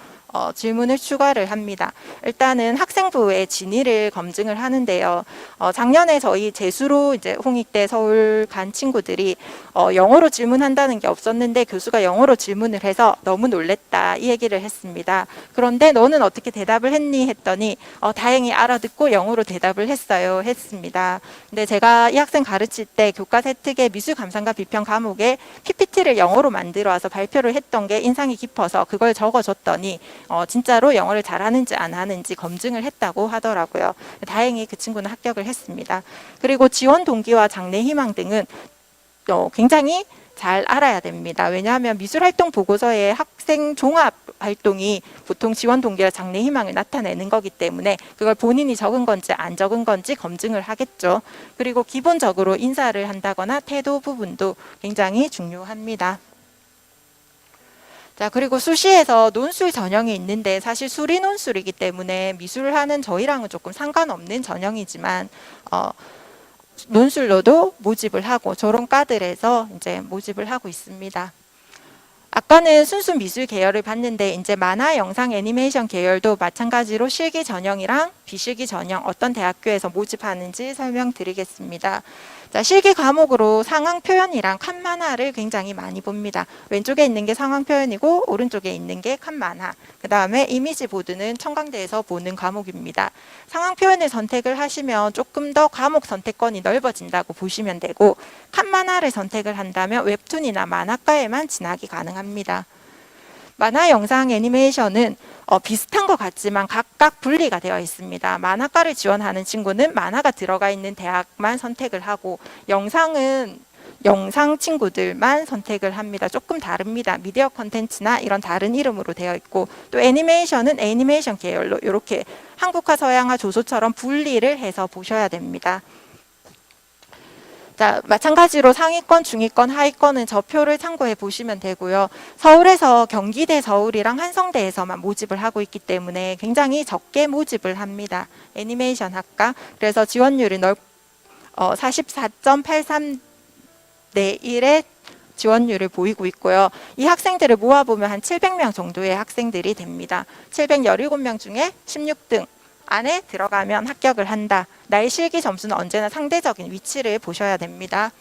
질문을 추가를 합니다. 일단은 학생부의 진위를 검증을 하는데요. 작년에 저희 재수로 이제 홍익대 서울 간 친구들이 영어로 질문한다는 게 없었는데 교수가 영어로 질문을 해서 너무 놀랬다 이 얘기를 했습니다. 그런데 너는 어떻게 대답을 했니 했더니 다행히 알아듣고 영어로 대답을 했어요 했습니다. 근데 제가 이 학생 가르칠 때 교과 세특의 미술 감상과 비평 과목에 PPT를 영어로 만들어 와서 발표를 했던 게 인상이 깊어서 그걸 적어줬더니 진짜로 영어를 잘하는지 안 하는지 검증을 했다고 하더라고요. 다행히 그 친구는 합격을 했습니다. 그리고 지원 동기와 장래 희망 등은 굉장히 잘 알아야 됩니다. 왜냐하면 미술활동 보고서에 학생 종합 활동이 보통 지원 동기와 장래 희망을 나타내는 거기 때문에 그걸 본인이 적은 건지 안 적은 건지 검증을 하겠죠. 그리고 기본적으로 인사를 한다거나 태도 부분도 굉장히 중요합니다. 자, 그리고 수시에서 논술 전형이 있는데 사실 수리 논술이기 때문에 미술을 하는 저희랑은 조금 상관없는 전형이지만 논술로도 모집을 하고 저론과들에서 이제 모집을 하고 있습니다. 아까는 순수 미술 계열을 봤는데 이제 만화, 영상, 애니메이션 계열도 마찬가지로 실기 전형이랑 비실기 전형 어떤 대학교에서 모집하는지 설명드리겠습니다. 자, 실기 과목으로 상황 표현이랑 칸 만화를 굉장히 많이 봅니다. 왼쪽에 있는 게 상황 표현이고 오른쪽에 있는 게 칸 만화. 그 다음에 이미지 보드는 청강대에서 보는 과목입니다. 상황 표현을 선택을 하시면 조금 더 과목 선택권이 넓어진다고 보시면 되고 칸 만화를 선택을 한다면 웹툰이나 만화과에만 진학이 가능합니다. 만화, 영상, 애니메이션은 비슷한 것 같지만 각각 분리가 되어 있습니다. 만화과를 지원하는 친구는 만화가 들어가 있는 대학만 선택을 하고 영상은 영상 친구들만 선택을 합니다. 조금 다릅니다. 미디어 컨텐츠나 이런 다른 이름으로 되어 있고 또 애니메이션은 애니메이션 계열로 이렇게 한국화, 서양화, 조소처럼 분리를 해서 보셔야 됩니다. 자, 마찬가지로 상위권, 중위권, 하위권은 저 표를 참고해 보시면 되고요. 서울에서 경기대 서울이랑 한성대에서만 모집을 하고 있기 때문에 굉장히 적게 모집을 합니다. 애니메이션 학과. 그래서 지원율이 44.83 대 1의 지원율을 보이고 있고요. 이 학생들을 모아보면 한 700명 정도의 학생들이 됩니다. 717명 중에 16등 안에 들어가면 합격을 한다. 나의 실기 점수는 언제나 상대적인 위치를 보셔야 됩니다.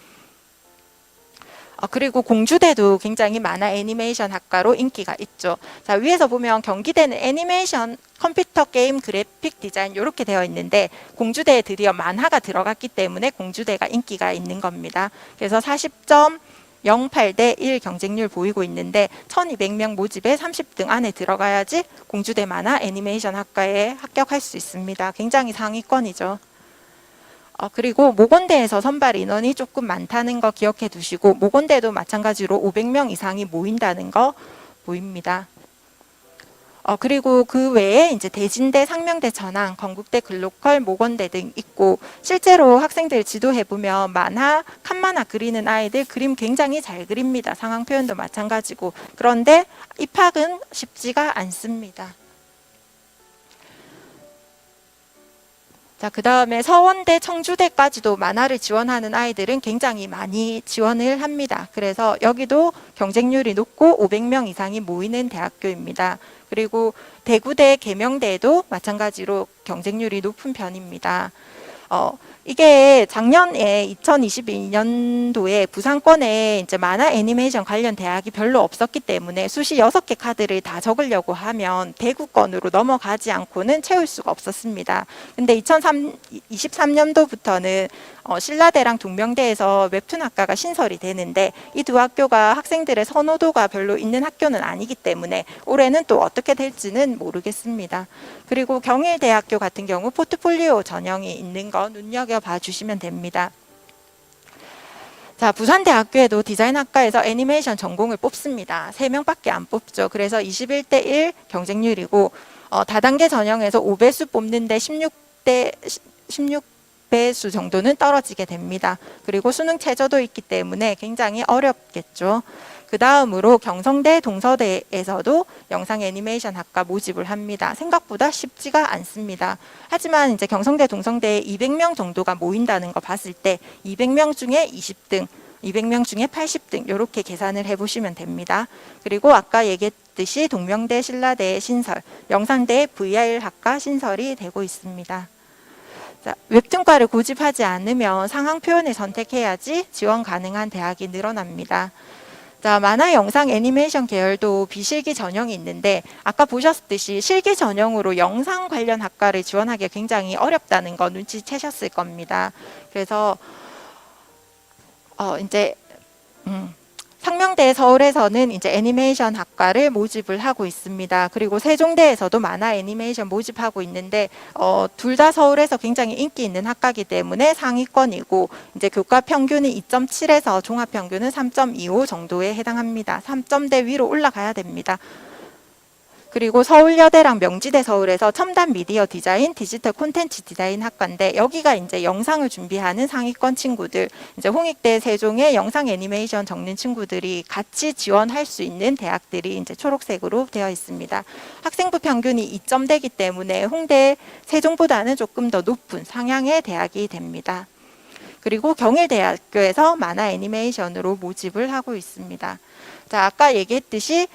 그리고 공주대도 굉장히 만화 애니메이션 학과로 인기가 있죠. 자, 위에서 보면 경기대는 애니메이션, 컴퓨터 게임, 그래픽 디자인 이렇게 되어 있는데 공주대에 드디어 만화가 들어갔기 때문에 공주대가 인기가 있는 겁니다. 그래서 40.08 대 1 경쟁률 보이고 있는데 1200명 모집에 30등 안에 들어가야지 공주대 만화 애니메이션 학과에 합격할 수 있습니다. 굉장히 상위권이죠. 그리고 모건대에서 선발 인원이 조금 많다는 거 기억해 두시고 모건대도 마찬가지로 500명 이상이 모인다는 거 보입니다. 그리고 그 외에 이제 대진대, 상명대, 전항, 건국대, 글로컬, 모건대 등 있고 실제로 학생들 지도해 보면 만화, 칸만화 그리는 아이들 그림 굉장히 잘 그립니다. 상황 표현도 마찬가지고. 그런데 입학은 쉽지가 않습니다. 자, 그 다음에 서원대, 청주대까지도 만화를 지원하는 아이들은 굉장히 많이 지원을 합니다. 그래서 여기도 경쟁률이 높고 500명 이상이 모이는 대학교입니다. 그리고 대구대, 계명대도 마찬가지로 경쟁률이 높은 편입니다. 이게 작년에 2022년도에 부산권에 이제 만화 애니메이션 관련 대학이 별로 없었기 때문에 수시 6개 카드를 다 적으려고 하면 대구권으로 넘어가지 않고는 채울 수가 없었습니다. 근데 2023년도부터는 신라대랑 동명대에서 웹툰 학과가 신설이 되는데 이 두 학교가 학생들의 선호도가 별로 있는 학교는 아니기 때문에 올해는 또 어떻게 될지는 모르겠습니다. 그리고 경일대학교 같은 경우 포트폴리오 전형이 있는 거 눈여겨봐 주시면 됩니다. 자, 부산대학교에도 디자인학과에서 애니메이션 전공을 뽑습니다. 3명밖에 안 뽑죠. 그래서 21대 1 경쟁률이고 다단계 전형에서 5배수 뽑는데 16배수 정도는 떨어지게 됩니다. 그리고 수능 최저도 있기 때문에 굉장히 어렵겠죠. 그 다음으로 경성대, 동서대에서도 영상 애니메이션 학과 모집을 합니다. 생각보다 쉽지가 않습니다. 하지만 이제 경성대, 동성대에 200명 정도가 모인다는 거 봤을 때 200명 중에 20등, 200명 중에 80등 이렇게 계산을 해보시면 됩니다. 그리고 아까 얘기했듯이 동명대, 신라대의 신설, 영산대의 VR 학과 신설이 되고 있습니다. 자, 웹툰과를 고집하지 않으면 상황 표현을 선택해야지 지원 가능한 대학이 늘어납니다. 자, 만화, 영상, 애니메이션 계열도 비실기 전형이 있는데 아까 보셨듯이 실기 전형으로 영상 관련 학과를 지원하기가 굉장히 어렵다는 거 눈치채셨을 겁니다. 그래서 이제 상명대 서울에서는 이제 애니메이션 학과를 모집을 하고 있습니다. 그리고 세종대에서도 만화 애니메이션 모집하고 있는데 둘 다 서울에서 굉장히 인기 있는 학과이기 때문에 상위권이고 이제 교과 평균이 2.7에서 종합 평균은 3.25 정도에 해당합니다. 3점대 위로 올라가야 됩니다. 그리고 서울여대랑 명지대 서울에서 첨단 미디어 디자인, 디지털 콘텐츠 디자인 학과인데 여기가 이제 영상을 준비하는 상위권 친구들, 이제 홍익대, 세종의 영상 애니메이션 적는 친구들이 같이 지원할 수 있는 대학들이 이제 초록색으로 되어 있습니다. 학생부 평균이 2점대이기 때문에 홍대, 세종보다는 조금 더 높은 상향의 대학이 됩니다. 그리고 경일대학교에서 만화 애니메이션으로 모집을 하고 있습니다. 자, 아까 얘기했듯이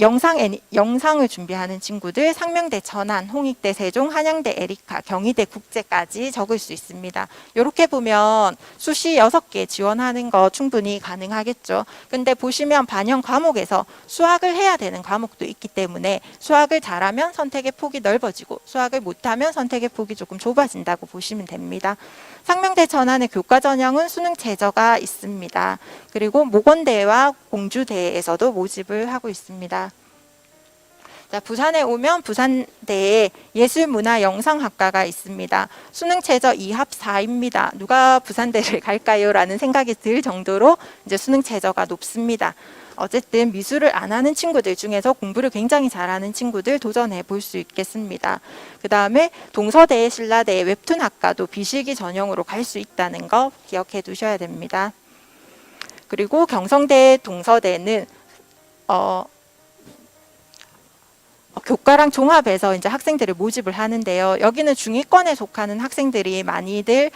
영상을 준비하는 친구들 상명대 전환, 홍익대 세종, 한양대 에리카, 경희대 국제까지 적을 수 있습니다. 이렇게 보면 수시 6개 지원하는 거 충분히 가능하겠죠. 근데 보시면 반영 과목에서 수학을 해야 되는 과목도 있기 때문에 수학을 잘하면 선택의 폭이 넓어지고 수학을 못하면 선택의 폭이 조금 좁아진다고 보시면 됩니다. 상명대 전환의 교과 전형은 수능 최저가 있습니다. 그리고 모건대와 공주대에서도 모집을 하고 있습니다. 자, 부산에 오면 부산대에 예술문화영상학과가 있습니다. 수능 최저 2합 4입니다. 누가 부산대를 갈까요? 라는 생각이 들 정도로 이제 수능 최저가 높습니다. 어쨌든 미술을 안 하는 친구들 중에서 공부를 굉장히 잘하는 친구들 도전해 볼 수 있겠습니다. 그 다음에 동서대, 신라대 웹툰학과도 비실기 전형으로 갈 수 있다는 거 기억해 두셔야 됩니다. 그리고 경성대, 동서대는 교과랑 종합해서 이제 학생들을 모집을 하는데요. 여기는 중위권에 속하는 학생들이 많이들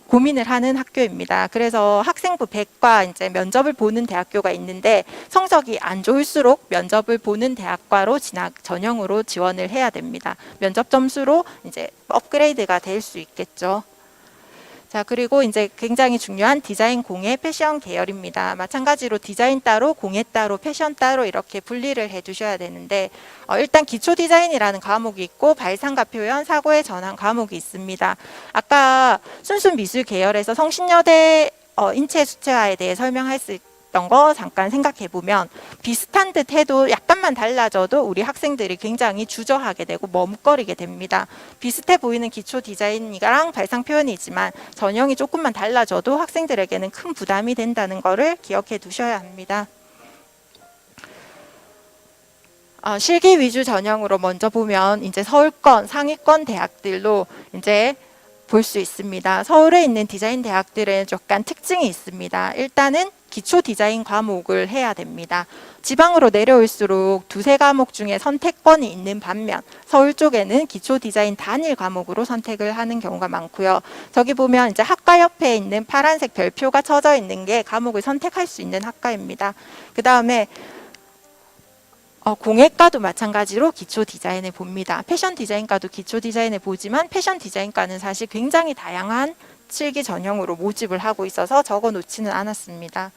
고민을 하는 학교입니다. 그래서 학생부 100과 이제 면접을 보는 대학교가 있는데 성적이 안 좋을수록 면접을 보는 대학과로 전형으로 지원을 해야 됩니다. 면접 점수로 이제 업그레이드가 될 수 있겠죠. 자, 그리고 이제 굉장히 중요한 디자인, 공예, 패션 계열입니다. 마찬가지로 디자인 따로, 공예 따로, 패션 따로 이렇게 분리를 해 두셔야 되는데 일단 기초 디자인이라는 과목이 있고 발상과 표현, 사고의 전환 과목이 있습니다. 아까 순수 미술 계열에서 성신여대 인체 수채화에 대해 설명할 수 있던 거 잠깐 생각해 보면 비슷한 듯 해도 약간만 달라져도 우리 학생들이 굉장히 주저하게 되고 머뭇거리게 됩니다. 비슷해 보이는 기초 디자인이랑 발상 표현이지만 전형이 조금만 달라져도 학생들에게는 큰 부담이 된다는 거를 기억해 두셔야 합니다. 실기 위주 전형으로 먼저 보면 이제 서울권, 상위권 대학들로 이제 볼 수 있습니다. 서울에 있는 디자인 대학들은 약간 특징이 있습니다. 일단은 기초 디자인 과목을 해야 됩니다. 지방으로 내려올수록 두세 과목 중에 선택권이 있는 반면 서울 쪽에는 기초 디자인 단일 과목으로 선택을 하는 경우가 많고요. 저기 보면 이제 학과 옆에 있는 파란색 별표가 쳐져 있는 게 과목을 선택할 수 있는 학과입니다. 그 다음에 공예과도 마찬가지로 기초 디자인을 봅니다. 패션 디자인과도 기초 디자인을 보지만 패션 디자인과는 사실 굉장히 다양한 실기 전형으로 모집을 하고 있어서 적어 놓지는 않았습니다.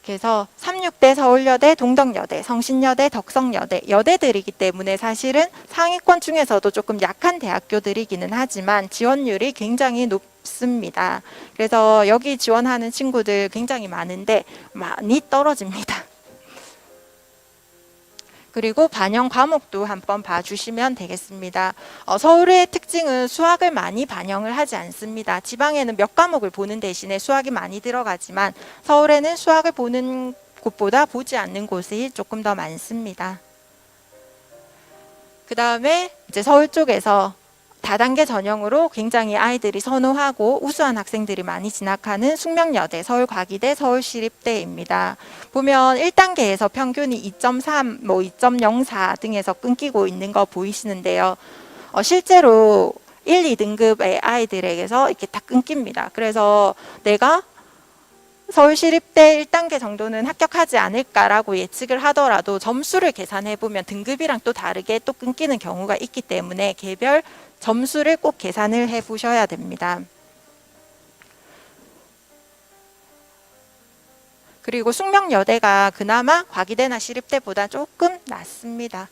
그래서 36대 서울여대, 동덕여대, 성신여대, 덕성여대, 여대들이기 때문에 사실은 상위권 중에서도 조금 약한 대학교들이기는 하지만 지원율이 굉장히 높습니다. 그래서 여기 지원하는 친구들 굉장히 많은데 많이 떨어집니다. 그리고 반영 과목도 한번 봐주시면 되겠습니다. 서울의 특징은 수학을 많이 반영을 하지 않습니다. 지방에는 몇 과목을 보는 대신에 수학이 많이 들어가지만 서울에는 수학을 보는 곳보다 보지 않는 곳이 조금 더 많습니다. 그 다음에 이제 서울 쪽에서 다단계 전형으로 굉장히 아이들이 선호하고 우수한 학생들이 많이 진학하는 숙명여대, 서울과기대, 서울시립대입니다. 보면 1단계에서 평균이 2.3, 2.04 등에서 끊기고 있는 거 보이시는데요. 실제로 1, 2등급의 아이들에게서 이렇게 다 끊깁니다. 그래서 내가 서울시립대 1단계 정도는 합격하지 않을까라고 예측을 하더라도 점수를 계산해보면 등급이랑 또 다르게 또 끊기는 경우가 있기 때문에 개별 점수를 꼭 계산을 해보셔야 됩니다. 그리고 숙명여대가 그나마 과기대나 시립대보다 조금 낫습니다.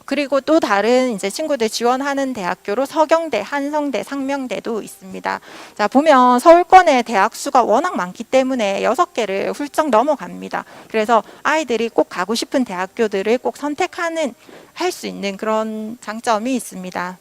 그리고 또 다른 이제 친구들 지원하는 대학교로 서경대, 한성대, 상명대도 있습니다. 자, 보면 서울권의 대학 수가 워낙 많기 때문에 6개를 훌쩍 넘어갑니다. 그래서 아이들이 꼭 가고 싶은 대학교들을 꼭 선택하는 할 수 있는 그런 장점이 있습니다.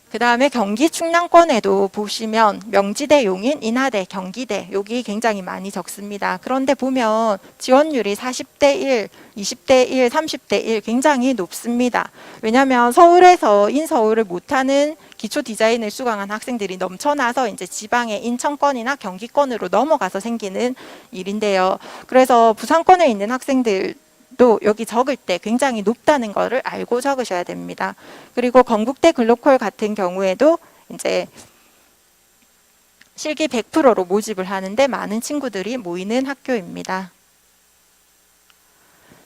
그 다음에 경기 충남권에도 보시면 명지대, 용인, 인하대, 경기대 여기 굉장히 많이 적습니다. 그런데 보면 지원율이 40대 1, 20대 1, 30대 1 굉장히 높습니다. 왜냐하면 서울에서 인서울을 못하는 기초 디자인을 수강한 학생들이 넘쳐나서 이제 지방의 인천권이나 경기권으로 넘어가서 생기는 일인데요. 그래서 부산권에 있는 학생들 또 여기 적을 때 굉장히 높다는 것을 알고 적으셔야 됩니다. 그리고 건국대 글로컬 같은 경우에도 이제 실기 100%로 모집을 하는데 많은 친구들이 모이는 학교입니다.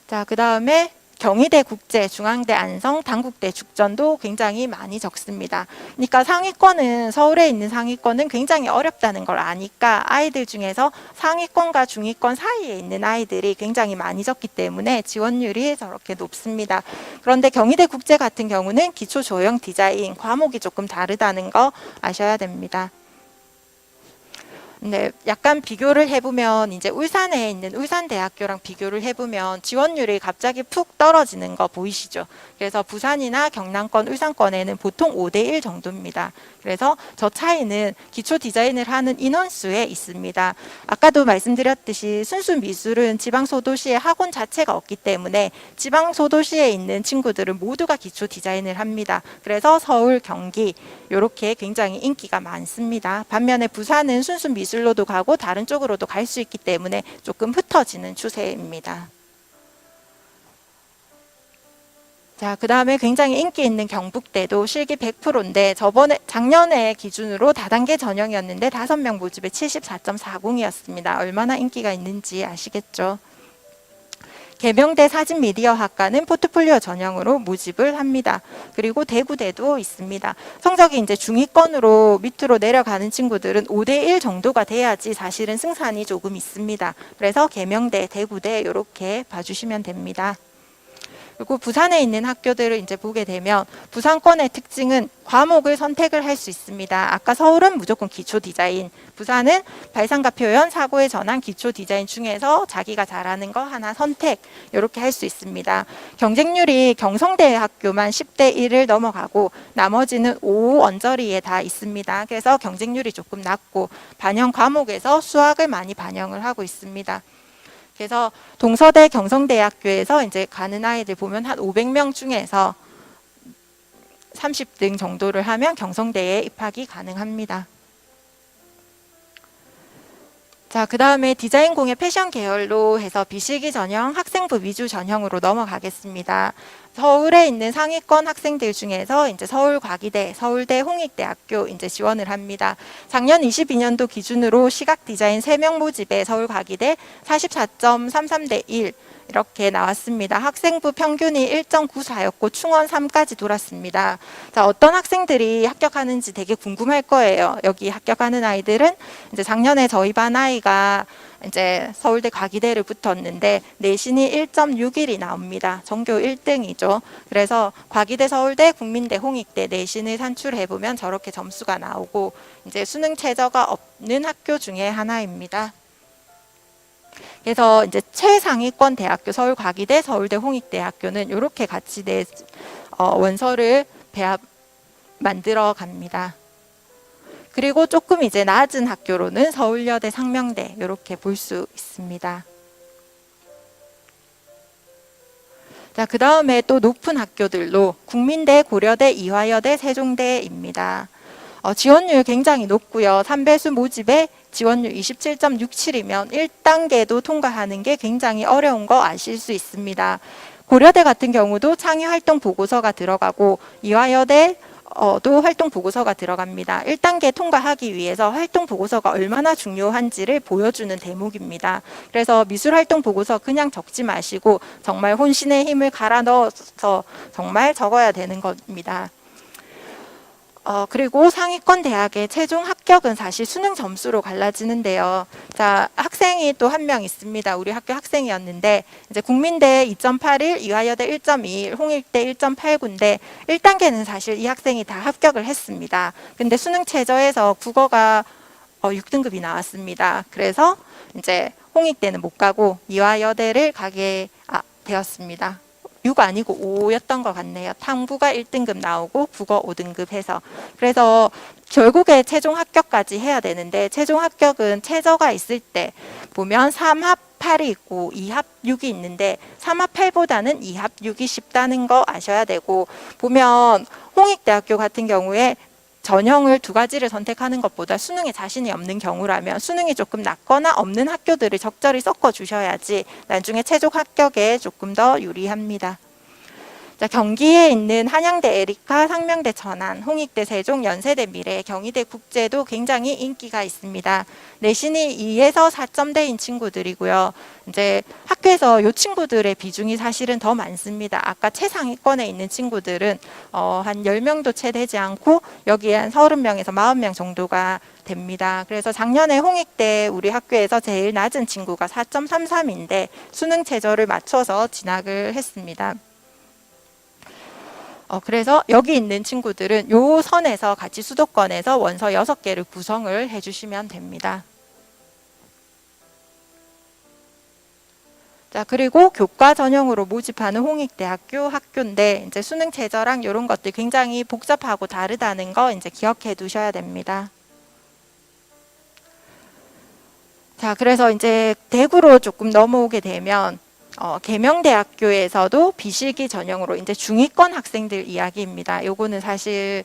자, 그 다음에 경희대 국제, 중앙대 안성, 단국대 죽전도 굉장히 많이 적습니다. 그러니까 상위권은 서울에 있는 상위권은 굉장히 어렵다는 걸 아니까 아이들 중에서 상위권과 중위권 사이에 있는 아이들이 굉장히 많이 적기 때문에 지원율이 저렇게 높습니다. 그런데 경희대 국제 같은 경우는 기초 조형 디자인 과목이 조금 다르다는 거 아셔야 됩니다. 네, 약간 비교를 해보면 이제 울산에 있는 울산대학교랑 비교를 해보면 지원율이 갑자기 푹 떨어지는 거 보이시죠? 그래서 부산이나 경남권, 울산권에는 보통 5대1 정도입니다. 그래서 저 차이는 기초 디자인을 하는 인원수에 있습니다. 아까도 말씀드렸듯이 순수 미술은 지방 소도시에 학원 자체가 없기 때문에 지방 소도시에 있는 친구들은 모두가 기초 디자인을 합니다. 그래서 서울, 경기 이렇게 굉장히 인기가 많습니다. 반면에 부산은 순수 미술로도 가고 다른 쪽으로도 갈 수 있기 때문에 조금 흩어지는 추세입니다. 자, 그 다음에 굉장히 인기 있는 경북대도 실기 100%인데 작년에 기준으로 다단계 전형이었는데 5명 모집에 74.40이었습니다. 얼마나 인기가 있는지 아시겠죠? 계명대 사진미디어학과는 포트폴리오 전형으로 모집을 합니다. 그리고 대구대도 있습니다. 성적이 이제 중위권으로 밑으로 내려가는 친구들은 5대1 정도가 돼야지 사실은 승산이 조금 있습니다. 그래서 계명대, 대구대 이렇게 봐주시면 됩니다. 그리고 부산에 있는 학교들을 이제 보게 되면 부산권의 특징은 과목을 선택을 할 수 있습니다. 아까 서울은 무조건 기초 디자인, 부산은 발상과 표현, 사고의 전환, 기초 디자인 중에서 자기가 잘하는 거 하나 선택 이렇게 할 수 있습니다. 경쟁률이 경성대 학교만 10대 1을 넘어가고 나머지는 5 언저리에 다 있습니다. 그래서 경쟁률이 조금 낮고 반영 과목에서 수학을 많이 반영을 하고 있습니다. 그래서 동서대 경성대학교에서 이제 가는 아이들 보면 한 500명 중에서 30등 정도를 하면 경성대에 입학이 가능합니다. 자, 그 다음에 디자인 공예 패션 계열로 해서 비실기 전형, 학생부 위주 전형으로 넘어가겠습니다. 서울에 있는 상위권 학생들 중에서 이제 서울과기대, 서울대 홍익대학교 이제 지원을 합니다. 작년 22년도 기준으로 시각 디자인 3명 모집에 서울과기대 44.33대 1 이렇게 나왔습니다. 학생부 평균이 1.94였고 충원 3까지 돌았습니다. 자, 어떤 학생들이 합격하는지 되게 궁금할 거예요. 여기 합격하는 아이들은 이제 작년에 저희 반 아이가 이제 서울대 과기대를 붙었는데 내신이 1.61이 나옵니다. 전교 1등이죠. 그래서 과기대, 서울대, 국민대, 홍익대 내신을 산출해 보면 저렇게 점수가 나오고 이제 수능 최저가 없는 학교 중에 하나입니다. 그래서 이제 최상위권 대학교 서울과기대, 서울대, 홍익대학교는 이렇게 같이 원서를 만들어 갑니다. 그리고 조금 이제 낮은 학교로는 서울여대, 상명대 이렇게 볼 수 있습니다. 자, 그 다음에 또 높은 학교들로 국민대, 고려대, 이화여대, 세종대입니다. 지원율 굉장히 높고요. 3배수 모집에 지원율 27.67이면 1단계도 통과하는 게 굉장히 어려운 거 아실 수 있습니다. 고려대 같은 경우도 창의활동 보고서가 들어가고 이화여대 도 활동 보고서가 들어갑니다. 1단계 통과하기 위해서 활동 보고서가 얼마나 중요한지를 보여주는 대목입니다. 그래서 미술 활동 보고서 그냥 적지 마시고 정말 혼신의 힘을 갈아 넣어서 정말 적어야 되는 겁니다. 그리고 상위권 대학의 최종 합격은 사실 수능 점수로 갈라지는데요. 자, 학생이 또 한 명 있습니다. 우리 학교 학생이었는데 이제 국민대 2.81, 이화여대 1.21, 홍익대 1.89인데 1단계는 사실 이 학생이 다 합격을 했습니다. 근데 수능 최저에서 국어가 6등급이 나왔습니다. 그래서 이제 홍익대는 못 가고 이화여대를 가게 되었습니다. 6 아니고 5였던 것 같네요. 탐구가 1등급 나오고 국어 5등급 해서. 그래서 결국에 최종 합격까지 해야 되는데 최종 합격은 최저가 있을 때 보면 3합 8이 있고 2합 6이 있는데 3합 8보다는 2합 6이 쉽다는 거 아셔야 되고 보면 홍익대학교 같은 경우에 전형을 2가지를 선택하는 것보다 수능에 자신이 없는 경우라면 수능이 조금 낮거나 없는 학교들을 적절히 섞어 주셔야지 나중에 최종 합격에 조금 더 유리합니다. 자, 경기에 있는 한양대 에리카, 상명대 천안, 홍익대 세종, 연세대 미래, 경희대 국제도 굉장히 인기가 있습니다. 내신이 2에서 4점대인 친구들이고요. 이제 학교에서 이 친구들의 비중이 사실은 더 많습니다. 아까 최상위권에 있는 친구들은 한 10명도 채 되지 않고 여기에 한 30명에서 40명 정도가 됩니다. 그래서 작년에 홍익대 우리 학교에서 제일 낮은 친구가 4.33인데 수능 최저를 맞춰서 진학을 했습니다. 그래서 여기 있는 친구들은 요 선에서 같이 수도권에서 원서 6개를 구성을 해주시면 됩니다. 자, 그리고 교과 전형으로 모집하는 홍익대학교 학교인데 이제 수능 최저랑 이런 것들 굉장히 복잡하고 다르다는 거 이제 기억해 두셔야 됩니다. 자, 그래서 이제 대구로 조금 넘어오게 되면 계명대학교에서도 비실기 전형으로 이제 중위권 학생들 이야기입니다. 요거는 사실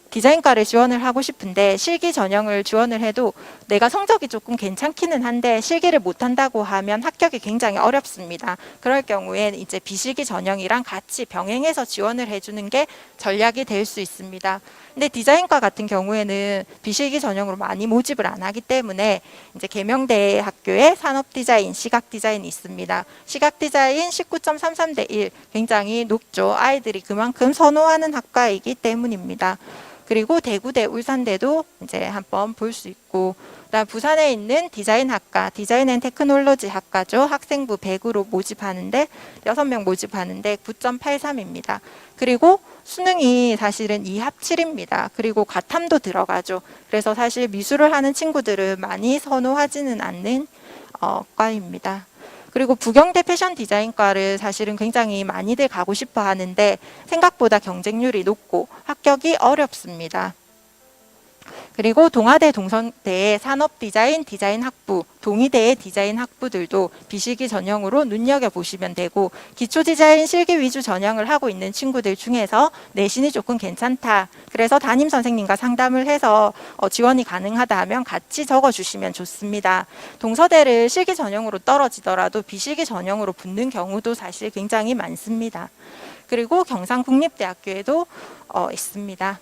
디자인과를 지원을 하고 싶은데 실기 전형을 지원을 해도 내가 성적이 조금 괜찮기는 한데 실기를 못한다고 하면 합격이 굉장히 어렵습니다. 그럴 경우엔 이제 비실기 전형이랑 같이 병행해서 지원을 해주는 게 전략이 될 수 있습니다. 근데 디자인과 같은 경우에는 비실기 전형으로 많이 모집을 안 하기 때문에 이제 계명대학교에 산업디자인, 시각디자인이 있습니다. 시각디자인 19.33 대 1 굉장히 높죠. 아이들이 그만큼 선호하는 학과이기 때문입니다. 그리고 대구대, 울산대도 이제 한번 볼 수 있고, 그다음 부산에 있는 디자인학과, 디자인앤테크놀로지 학과죠. 학생부 100으로 모집하는데 6명 모집하는데 9.83입니다. 그리고 수능이 사실은 2합7입니다. 그리고 가탐도 들어가죠. 그래서 사실 미술을 하는 친구들은 많이 선호하지는 않는 과입니다. 그리고 부경대 패션 디자인과를 사실은 굉장히 많이들 가고 싶어 하는데 생각보다 경쟁률이 높고 합격이 어렵습니다. 그리고 동아대, 동성대의 산업디자인, 디자인학부, 동의대의 디자인학부들도 비실기 전형으로 눈여겨보시면 되고, 기초디자인 실기 위주 전형을 하고 있는 친구들 중에서 내신이 조금 괜찮다, 그래서 담임선생님과 상담을 해서 지원이 가능하다 하면 같이 적어주시면 좋습니다. 동서대를 실기 전형으로 떨어지더라도 비실기 전형으로 붙는 경우도 사실 굉장히 많습니다. 그리고 경상국립대학교에도 있습니다.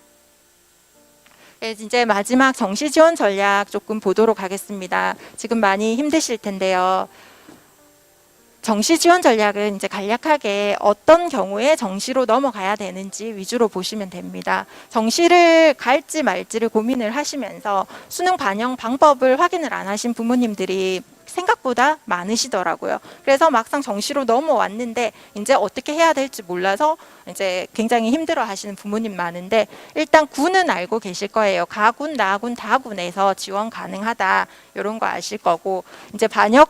이제 마지막 정시 지원 전략 조금 보도록 하겠습니다. 지금 많이 힘드실 텐데요. 정시 지원 전략은 이제 간략하게 어떤 경우에 정시로 넘어가야 되는지 위주로 보시면 됩니다. 정시를 갈지 말지를 고민을 하시면서 수능 반영 방법을 확인을 안 하신 부모님들이 생각보다 많으시더라고요. 그래서 막상 정시로 넘어왔는데 이제 어떻게 해야 될지 몰라서 이제 굉장히 힘들어 하시는 부모님 많은데, 일단 군은 알고 계실 거예요. 가군, 나군, 다군에서 지원 가능하다, 이런 거 아실 거고, 이제 반영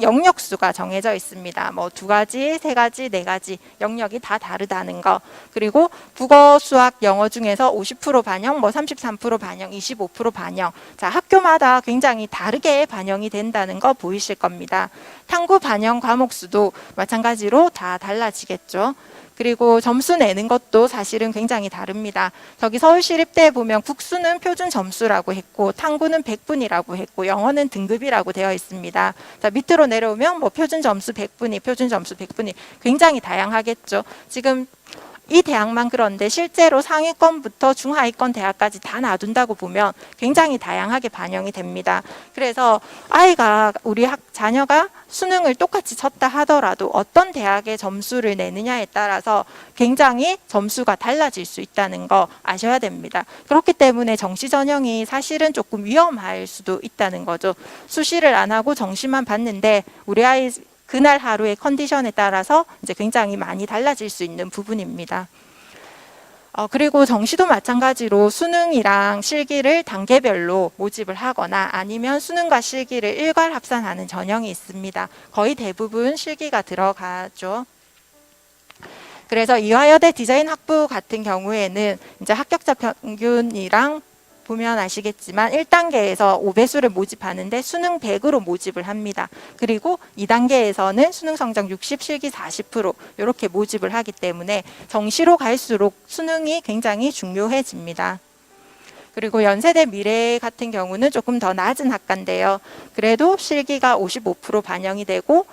영역수가 정해져 있습니다. 뭐 2가지, 3가지, 4가지 영역이 다 다르다는 거. 그리고 국어, 수학, 영어 중에서 50% 반영, 뭐 33% 반영, 25% 반영. 자, 학교마다 굉장히 다르게 반영이 된다는 거 보이실 겁니다. 탐구 반영 과목 수도 마찬가지로 다 달라지겠죠. 그리고 점수 내는 것도 사실은 굉장히 다릅니다. 저기 서울시립대에 보면 국수는 표준 점수라고 했고, 탐구는 100분이라고 했고, 영어는 등급이라고 되어 있습니다. 자, 밑으로 내려오면 뭐 표준 점수 100분이, 표준 점수 100분이 굉장히 다양하겠죠. 지금 이 대학만 그런데 실제로 상위권부터 중하위권 대학까지 다 놔둔다고 보면 굉장히 다양하게 반영이 됩니다. 그래서 우리 자녀가 수능을 똑같이 쳤다 하더라도 어떤 대학의 점수를 내느냐에 따라서 굉장히 점수가 달라질 수 있다는 거 아셔야 됩니다. 그렇기 때문에 정시 전형이 사실은 조금 위험할 수도 있다는 거죠. 수시를 안 하고 정시만 봤는데 우리 아이 그날 하루의 컨디션에 따라서 이제 굉장히 많이 달라질 수 있는 부분입니다. 그리고 정시도 마찬가지로 수능이랑 실기를 단계별로 모집을 하거나 아니면 수능과 실기를 일괄 합산하는 전형이 있습니다. 거의 대부분 실기가 들어가죠. 그래서 이화여대 디자인학부 같은 경우에는 이제 합격자 평균이랑 보면 아시겠지만 1단계에서 5배수를 모집하는데 수능 100으로 모집을 합니다. 그리고 2단계에서는 수능 성적 60, 실기 40% 이렇게 모집을 하기 때문에 정시로 갈수록 수능이 굉장히 중요해집니다. 그리고 연세대 미래 같은 경우는 조금 더 낮은 학과인데요. 그래도 실기가 55% 반영이 되고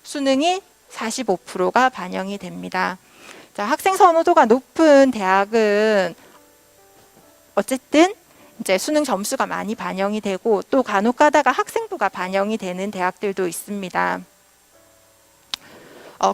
수능이 45%가 반영이 됩니다. 자, 학생 선호도가 높은 대학은 어쨌든 이제 수능 점수가 많이 반영이 되고 또 간혹 가다가 학생부가 반영이 되는 대학들도 있습니다.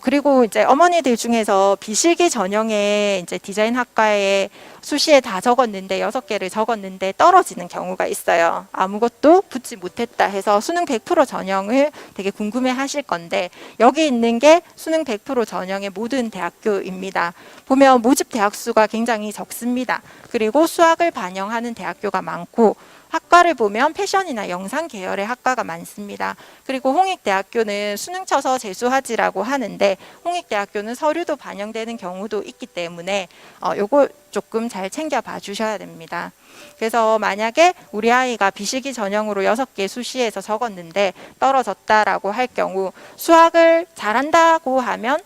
그리고 이제 어머니들 중에서 비실기 전형의 이제 디자인 학과에 수시에 다 적었는데 6개를 적었는데 떨어지는 경우가 있어요. 아무것도 붙지 못했다 해서 수능 100% 전형을 되게 궁금해 하실 건데, 여기 있는 게 수능 100% 전형의 모든 대학교입니다. 보면 모집 대학 수가 굉장히 적습니다. 그리고 수학을 반영하는 대학교가 많고 학과를 보면 패션이나 영상 계열의 학과가 많습니다. 그리고 홍익대학교는 수능 쳐서 재수하지라고 하는데 홍익대학교는 서류도 반영되는 경우도 있기 때문에 요거 조금 잘 챙겨봐 주셔야 됩니다. 그래서 만약에 우리 아이가 비실기 전형으로 6개 수시에서 적었는데 떨어졌다라고 할 경우 수학을 잘한다고 하면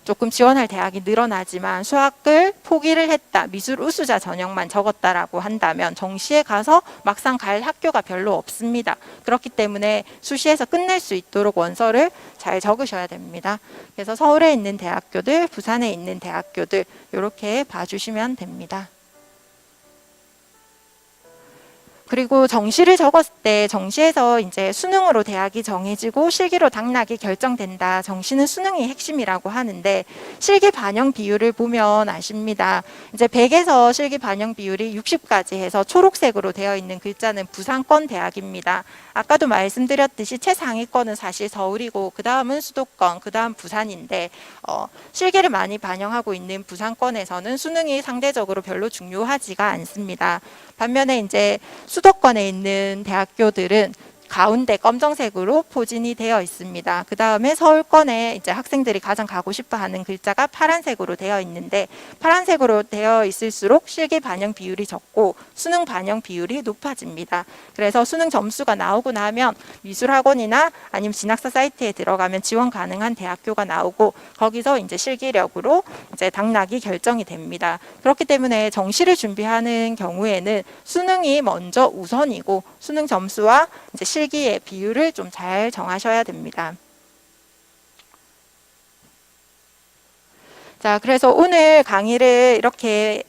조금 지원할 대학이 늘어나지만 수학을 포기를 했다, 미술 우수자 전형만 적었다라고 한다면 정시에 가서 막상 갈 학교가 별로 없습니다. 그렇기 때문에 수시에서 끝낼 수 있도록 원서를 잘 적으셔야 됩니다. 그래서 서울에 있는 대학교들, 부산에 있는 대학교들 이렇게 봐주시면 됩니다. 그리고 정시를 적었을 때 정시에서 이제 수능으로 대학이 정해지고 실기로 당락이 결정된다. 정시는 수능이 핵심이라고 하는데 실기 반영 비율을 보면 아십니다. 이제 100에서 실기 반영 비율이 60까지 해서 초록색으로 되어 있는 글자는 부산권 대학입니다. 아까도 말씀드렸듯이 최상위권은 사실 서울이고 그 다음은 수도권, 그 다음 부산인데 실기를 많이 반영하고 있는 부산권에서는 수능이 상대적으로 별로 중요하지가 않습니다. 반면에 이제 수도권에 있는 대학교들은 가운데 검정색으로 포진이 되어 있습니다. 그 다음에 서울권에 이제 학생들이 가장 가고 싶어 하는 글자가 파란색으로 되어 있는데 파란색으로 되어 있을수록 실기 반영 비율이 적고 수능 반영 비율이 높아집니다. 그래서 수능 점수가 나오고 나면 미술학원이나 아니면 진학사 사이트에 들어가면 지원 가능한 대학교가 나오고 거기서 이제 실기력으로 이제 당락이 결정이 됩니다. 그렇기 때문에 정시를 준비하는 경우에는 수능이 먼저 우선이고 수능 점수와 이제 실기의 비율을 좀 잘 정하셔야 됩니다. 자, 그래서 오늘 강의를 이렇게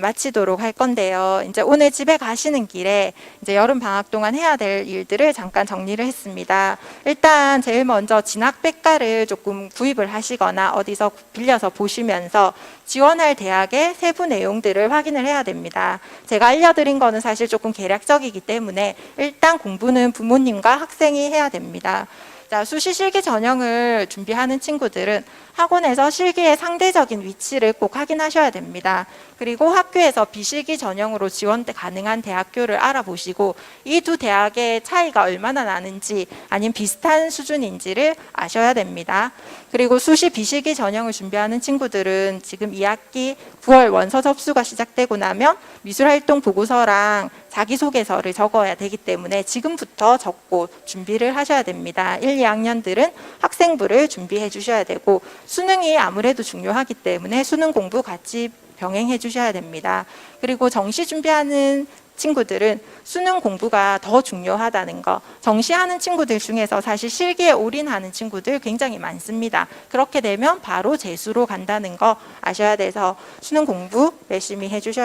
마치도록 할 건데요. 이제 오늘 집에 가시는 길에 이제 여름 방학 동안 해야 될 일들을 잠깐 정리를 했습니다. 일단 제일 먼저 진학백과를 조금 구입을 하시거나 어디서 빌려서 보시면서 지원할 대학의 세부 내용들을 확인을 해야 됩니다. 제가 알려드린 거는 사실 조금 개략적이기 때문에 일단 공부는 부모님과 학생이 해야 됩니다. 자, 수시 실기 전형을 준비하는 친구들은 학원에서 실기의 상대적인 위치를 꼭 확인하셔야 됩니다. 그리고 학교에서 비실기 전형으로 지원 가능한 대학교를 알아보시고 이 두 대학의 차이가 얼마나 나는지 아니면 비슷한 수준인지를 아셔야 됩니다. 그리고 수시 비실기 전형을 준비하는 친구들은 지금 2학기 9월 원서 접수가 시작되고 나면 미술활동 보고서랑 자기소개서를 적어야 되기 때문에 지금부터 적고 준비를 하셔야 됩니다. 1, 2학년들은 학생부를 준비해 주셔야 되고 수능이 아무래도 중요하기 때문에 수능 공부 같이 병행해 주셔야 됩니다. 그리고 정시 준비하는 친구들은 수능 공부가 더 중요하다는 거, 정시하는 친구들 중에서 사실 실기에 올인하는 친구들 굉장히 많습니다. 그렇게 되면 바로 재수로 간다는 거 아셔야 돼서 수능 공부 열심히 해주셔야 됩니다.